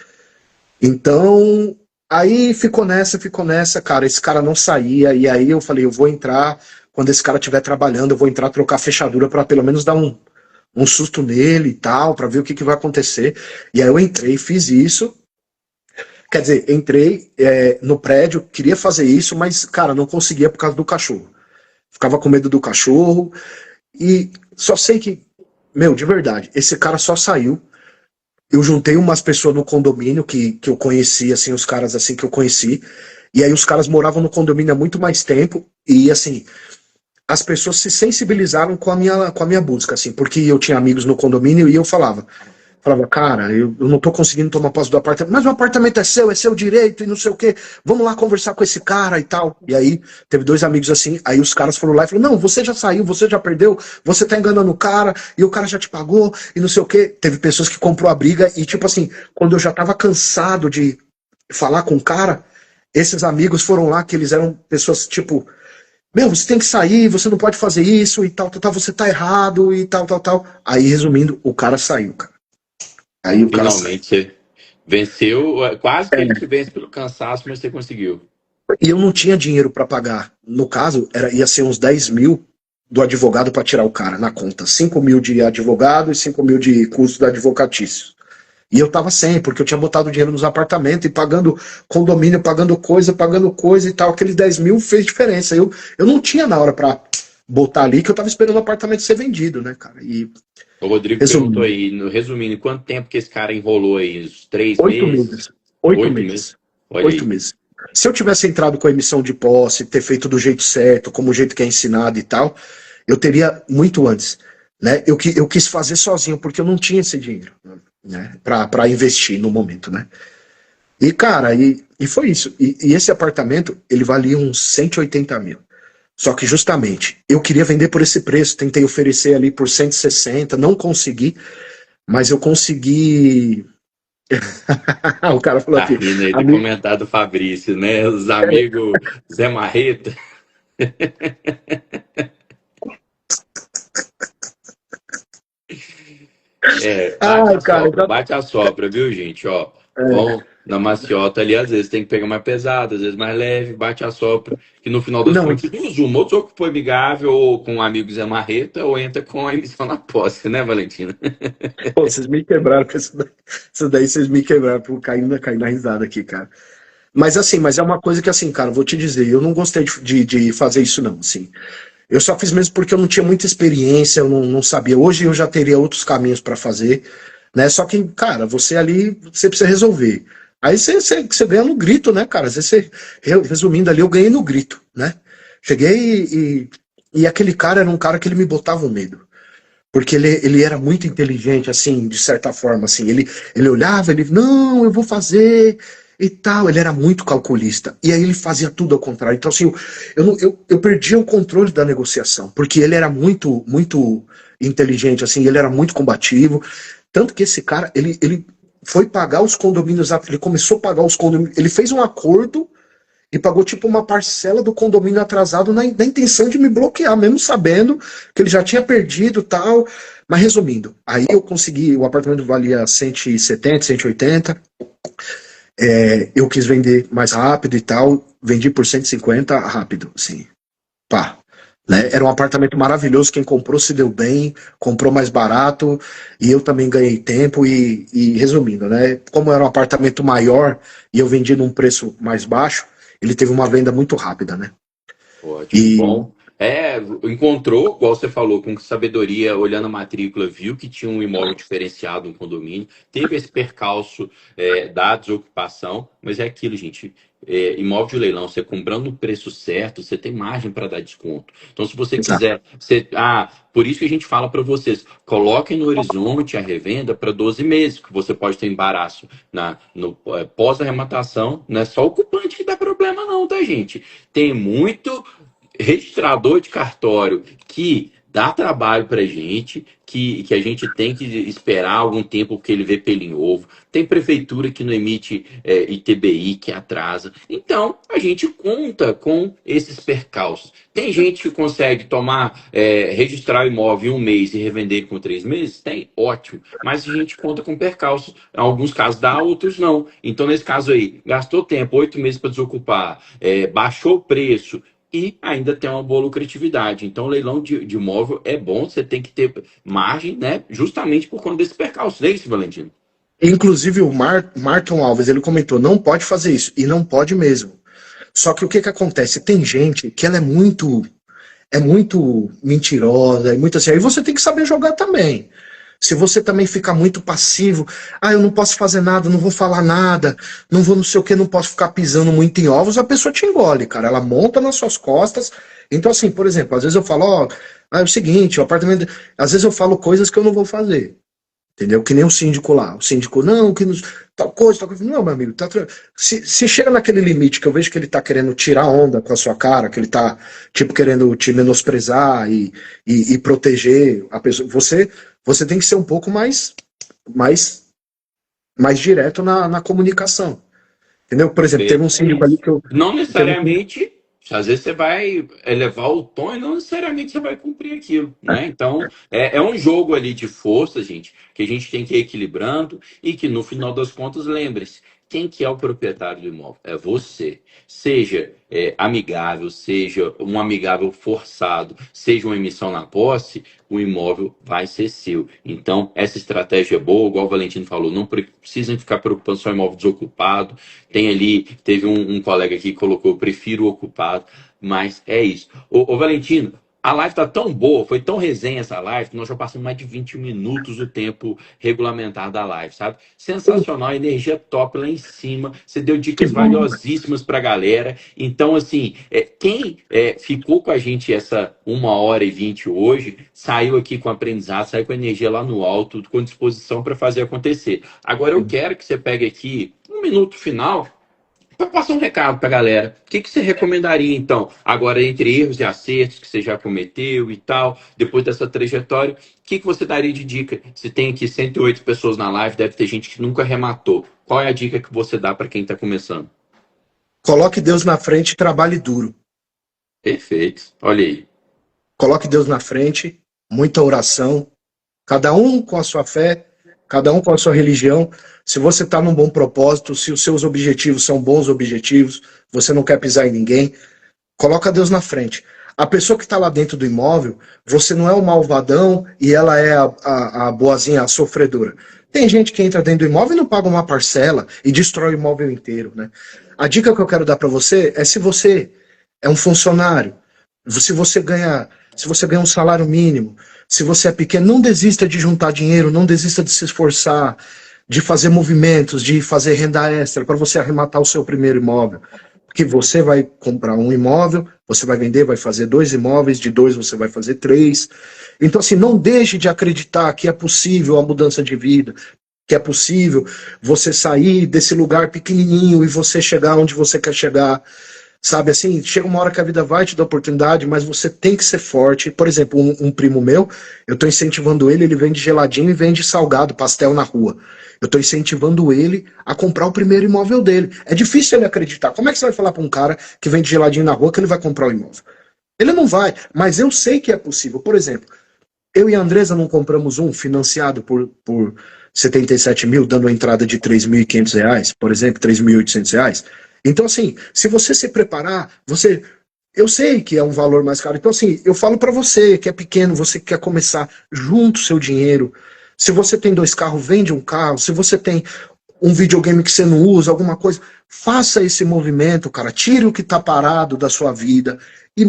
Então, aí ficou nessa, cara. Esse cara não saía, e aí eu falei, eu vou entrar, quando esse cara estiver trabalhando, eu vou entrar, trocar a fechadura para pelo menos dar um susto nele e tal, para ver o que vai acontecer. E aí eu entrei, fiz isso. Quer dizer, entrei no prédio, queria fazer isso, mas, cara, não conseguia por causa do cachorro. Ficava com medo do cachorro, e só sei que, meu, de verdade, esse cara só saiu. Eu juntei umas pessoas no condomínio que eu conheci, assim, os caras assim que eu conheci, e aí os caras moravam no condomínio há muito mais tempo, e assim, as pessoas se sensibilizaram com a minha busca, assim, porque eu tinha amigos no condomínio e eu falava, cara, eu não tô conseguindo tomar posse do apartamento, mas o apartamento é seu direito e não sei o quê, vamos lá conversar com esse cara e tal. E aí teve 2 amigos assim, aí os caras foram lá e falaram, não, você já saiu, você já perdeu, você tá enganando o cara e o cara já te pagou e não sei o quê. Teve pessoas que comprou a briga e tipo assim, quando eu já tava cansado de falar com o cara, esses amigos foram lá que eles eram pessoas tipo, meu, você tem que sair, você não pode fazer isso e tal, tal, tal, você tá errado e tal, tal, tal. Aí resumindo, o cara saiu, cara. Aí o cara saiu. Finalmente você venceu. Quase que ele te vence pelo cansaço, mas você conseguiu. E eu não tinha dinheiro para pagar. No caso, ia ser uns 10 mil do advogado para tirar o cara na conta. 5 mil de advogado e 5 mil de custo da advocatício. E eu tava sem, porque eu tinha botado dinheiro nos apartamentos e pagando condomínio, pagando coisa e tal. Aqueles 10 mil fez diferença. Eu não tinha na hora para botar ali, que eu tava esperando o apartamento ser vendido, né, cara? E O Rodrigo perguntou resumindo, aí, resumindo, quanto tempo que esse cara enrolou aí? Uns 3 meses? 8 meses. 8 meses. 8 meses? Olha 8 meses. Se eu tivesse entrado com a emissão de posse, ter feito do jeito certo, como o jeito que é ensinado e tal, eu teria muito antes. Né? Eu quis fazer sozinho, porque eu não tinha esse dinheiro, né? Para investir no momento. Né? E, cara, e foi isso. E esse apartamento, ele valia uns 180 mil. Só que justamente, eu queria vender por esse preço, tentei oferecer ali por 160, não consegui, mas eu consegui. O cara falou Tá aqui, rindo aí do amigo, comentário do Fabrício, né? Os amigos Zé Marreta. Bate ai, a cara, sopra, bate a sopra, viu, gente? Ó, Bom, na maciota ali, às vezes tem que pegar mais pesado, às vezes mais leve, bate a sopra, que no final das Não, contas, duas uma, ou desocupou amigável, ou com amigos Zé Marreta, ou entra com a emissão na posse, né, Valentina? pô, vocês me quebraram com isso daí vocês me quebraram por cair na risada aqui, cara. Mas assim, mas é uma coisa que assim, cara, vou te dizer, eu não gostei de fazer isso não, assim. Eu só fiz mesmo porque eu não tinha muita experiência, eu não sabia. Hoje eu já teria outros caminhos para fazer, né? Só que, cara, você ali, você precisa resolver. Aí você ganha no grito, né, cara? Às vezes resumindo ali, eu ganhei no grito, né? Cheguei e aquele cara era um cara que ele me botava um medo. Porque ele era muito inteligente, assim, de certa forma, assim. Ele olhava, ele, não, eu vou fazer e tal. Ele era muito calculista. E aí ele fazia tudo ao contrário. Então, assim, eu perdia o controle da negociação, porque ele era muito, muito inteligente, assim, ele era muito combativo. Tanto que esse cara, ele foi pagar os condomínios, ele começou a pagar os condomínios, ele fez um acordo e pagou tipo uma parcela do condomínio atrasado na intenção de me bloquear, mesmo sabendo que ele já tinha perdido tal. Mas resumindo, aí eu consegui, o apartamento valia 170, 180, eu quis vender mais rápido e tal, vendi por 150 rápido, assim, pá. Né? Era um apartamento maravilhoso, quem comprou se deu bem, comprou mais barato, e eu também ganhei tempo, e resumindo, né? Como era um apartamento maior e eu vendi num preço mais baixo, ele teve uma venda muito rápida, né? Ótimo, E bom. Encontrou, igual você falou, com sabedoria, olhando a matrícula, viu que tinha um imóvel diferenciado, um condomínio, teve esse percalço da desocupação, mas é aquilo, gente. Imóvel de leilão, você comprando no preço certo, você tem margem para dar desconto. Então, se você exato, quiser, por isso que a gente fala para vocês, coloquem no horizonte a revenda para 12 meses, que você pode ter embaraço no pós-arrematação. Não é só o ocupante que dá problema, não, tá, gente? Tem muito registrador de cartório que dá trabalho para gente, que a gente tem que esperar algum tempo porque ele vê pelo em ovo. Tem prefeitura que não emite ITBI, que atrasa. Então, a gente conta com esses percalços. Tem gente que consegue registrar o imóvel em um mês e revender com 3 meses? Tem, ótimo. Mas a gente conta com percalços. Em alguns casos dá, outros não. Então, nesse caso aí, gastou tempo, 8 meses para desocupar, baixou o preço, e ainda tem uma boa lucratividade. Então, o leilão de imóvel é bom, você tem que ter margem, né? Justamente por conta desse percalço, não é isso, Valentino? inclusive o Marton Alves, ele comentou, não pode fazer isso, e não pode mesmo. Só que o que acontece? Tem gente que ela é muito mentirosa, é muito assim, aí você tem que saber jogar também. Se você também ficar muito passivo, eu não posso fazer nada, não vou falar nada, não vou não sei o que, não posso ficar pisando muito em ovos, a pessoa te engole, cara. Ela monta nas suas costas. Então, assim, por exemplo, às vezes eu falo, é o seguinte, o apartamento. Às vezes eu falo coisas que eu não vou fazer. Entendeu? Que nem o síndico lá. O síndico, não, que nos, tal coisa, tal coisa. Não, meu amigo, se chega naquele limite que eu vejo que ele tá querendo tirar onda com a sua cara, que ele tá, tipo, querendo te menosprezar e proteger a pessoa, você tem que ser um pouco mais, mais direto na comunicação. Entendeu? Por exemplo, teve um É síndico ali isso. que eu. Não Teve necessariamente, às vezes você vai elevar o tom e não necessariamente você vai cumprir aquilo, né? Então, é um jogo ali de força, gente, que a gente tem que ir equilibrando e que no final das contas, lembre-se, quem que é o proprietário do imóvel? É você. Seja amigável, seja um amigável forçado, seja uma emissão na posse, o imóvel vai ser seu. Então, essa estratégia é boa, igual o Valentino falou, não precisam ficar preocupando só o imóvel desocupado. Teve um colega aqui que colocou, eu prefiro o ocupado, mas é isso. Ô Valentino, a live tá tão boa, foi tão resenha essa live, que nós já passamos mais de 20 minutos o tempo regulamentar da live, sabe? Sensacional, energia top lá em cima, você deu que dicas bom. valiosíssimas pra galera. Então, assim, quem ficou com a gente essa 1h20 hoje, saiu aqui com aprendizado, saiu com energia lá no alto, com disposição para fazer acontecer. Agora eu quero que você pegue aqui um minuto final para passar um recado para a galera. O que você recomendaria, então, agora entre erros e acertos que você já cometeu e tal, depois dessa trajetória, o que você daria de dica? Se tem aqui 108 pessoas na live, deve ter gente que nunca rematou. Qual é a dica que você dá para quem está começando? Coloque Deus na frente e trabalhe duro. Perfeito. Olha aí. Coloque Deus na frente, muita oração, cada um com a sua fé, cada um com a sua religião. Se você está num bom propósito, se os seus objetivos são bons objetivos, você não quer pisar em ninguém, coloca Deus na frente. A pessoa que está lá dentro do imóvel, você não é o malvadão e ela é a boazinha, a sofredora. Tem gente que entra dentro do imóvel e não paga uma parcela e destrói o imóvel inteiro, né? A dica que eu quero dar para você é: se você é um funcionário, se você ganha um salário mínimo, se você é pequeno, não desista de juntar dinheiro, não desista de se esforçar, de fazer movimentos, de fazer renda extra para você arrematar o seu primeiro imóvel. Porque você vai comprar um imóvel, você vai vender, vai fazer 2 imóveis, de 2 você vai fazer 3. Então, assim, não deixe de acreditar que é possível a mudança de vida, que é possível você sair desse lugar pequenininho e você chegar onde você quer chegar. Sabe, assim, chega uma hora que a vida vai te dar oportunidade, mas você tem que ser forte. Por exemplo, um primo meu, eu estou incentivando ele vende geladinho e vende salgado, pastel na rua. Eu estou incentivando ele a comprar o primeiro imóvel dele. É difícil ele acreditar. Como é que você vai falar para um cara que vende geladinho na rua que ele vai comprar o imóvel? Ele não vai, mas eu sei que é possível. Por exemplo, eu e a Andresa não compramos um financiado por 77 mil, dando a entrada de R$ 3.500, por exemplo, R$ 3.800. Então, assim, se você se preparar, eu sei que é um valor mais caro. Então, assim, eu falo para você que é pequeno, você que quer começar, junto o seu dinheiro. Se você tem 2 carros, vende um carro. Se você tem um videogame que você não usa, alguma coisa, faça esse movimento, cara. Tire o que está parado da sua vida e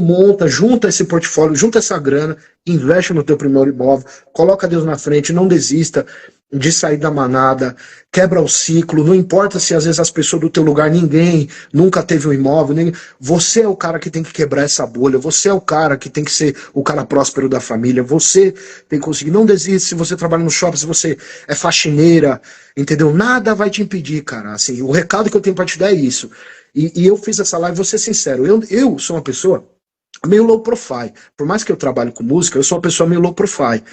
junta esse portfólio, junta essa grana, investe no teu primeiro imóvel, coloca Deus na frente, não desista de sair da manada, quebra o ciclo, não importa se às vezes as pessoas do teu lugar, ninguém nunca teve um imóvel, você é o cara que tem que quebrar essa bolha, você é o cara que tem que ser o cara próspero da família, você tem que conseguir, não desista. Se você trabalha no shopping, se você é faxineira, entendeu? Nada vai te impedir, cara. Assim, o recado que eu tenho pra te dar é isso. E eu fiz essa live, vou ser sincero, eu sou uma pessoa meio low profile. Por mais que eu trabalhe com música, eu sou uma pessoa meio low profile.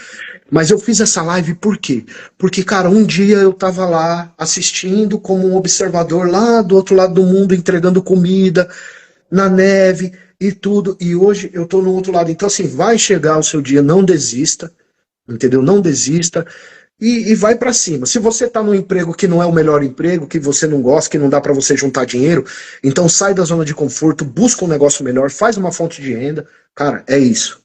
Mas eu fiz essa live por quê? Porque, cara, um dia eu tava lá assistindo como um observador lá do outro lado do mundo, entregando comida na neve e tudo. E hoje eu tô no outro lado. Então, assim, vai chegar o seu dia, não desista, entendeu? Não desista. E vai para cima. Se você tá num emprego que não é o melhor emprego, que você não gosta, que não dá para você juntar dinheiro, então sai da zona de conforto, busca um negócio melhor, faz uma fonte de renda. Cara, é isso.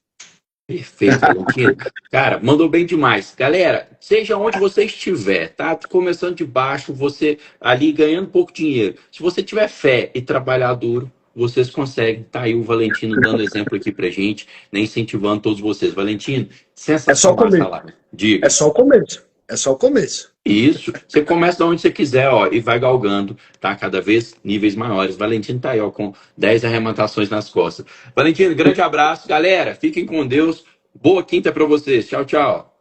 Perfeito, Valentino. Cara, mandou bem demais. Galera, seja onde você estiver, tá? Começando de baixo, você ali ganhando pouco dinheiro. Se você tiver fé e trabalhar duro, vocês conseguem. Tá aí o Valentino dando exemplo aqui pra gente, né, incentivando todos vocês. Valentino, É só o sensacional essa começo. live. É Diga. só o começo. É só o começo. Isso, você começa de onde você quiser, ó, e vai galgando, tá? Cada vez níveis maiores. Valentino tá aí, ó, com 10 arrematações nas costas. Valentino, grande abraço. Galera, fiquem com Deus. Boa quinta pra vocês. Tchau, tchau.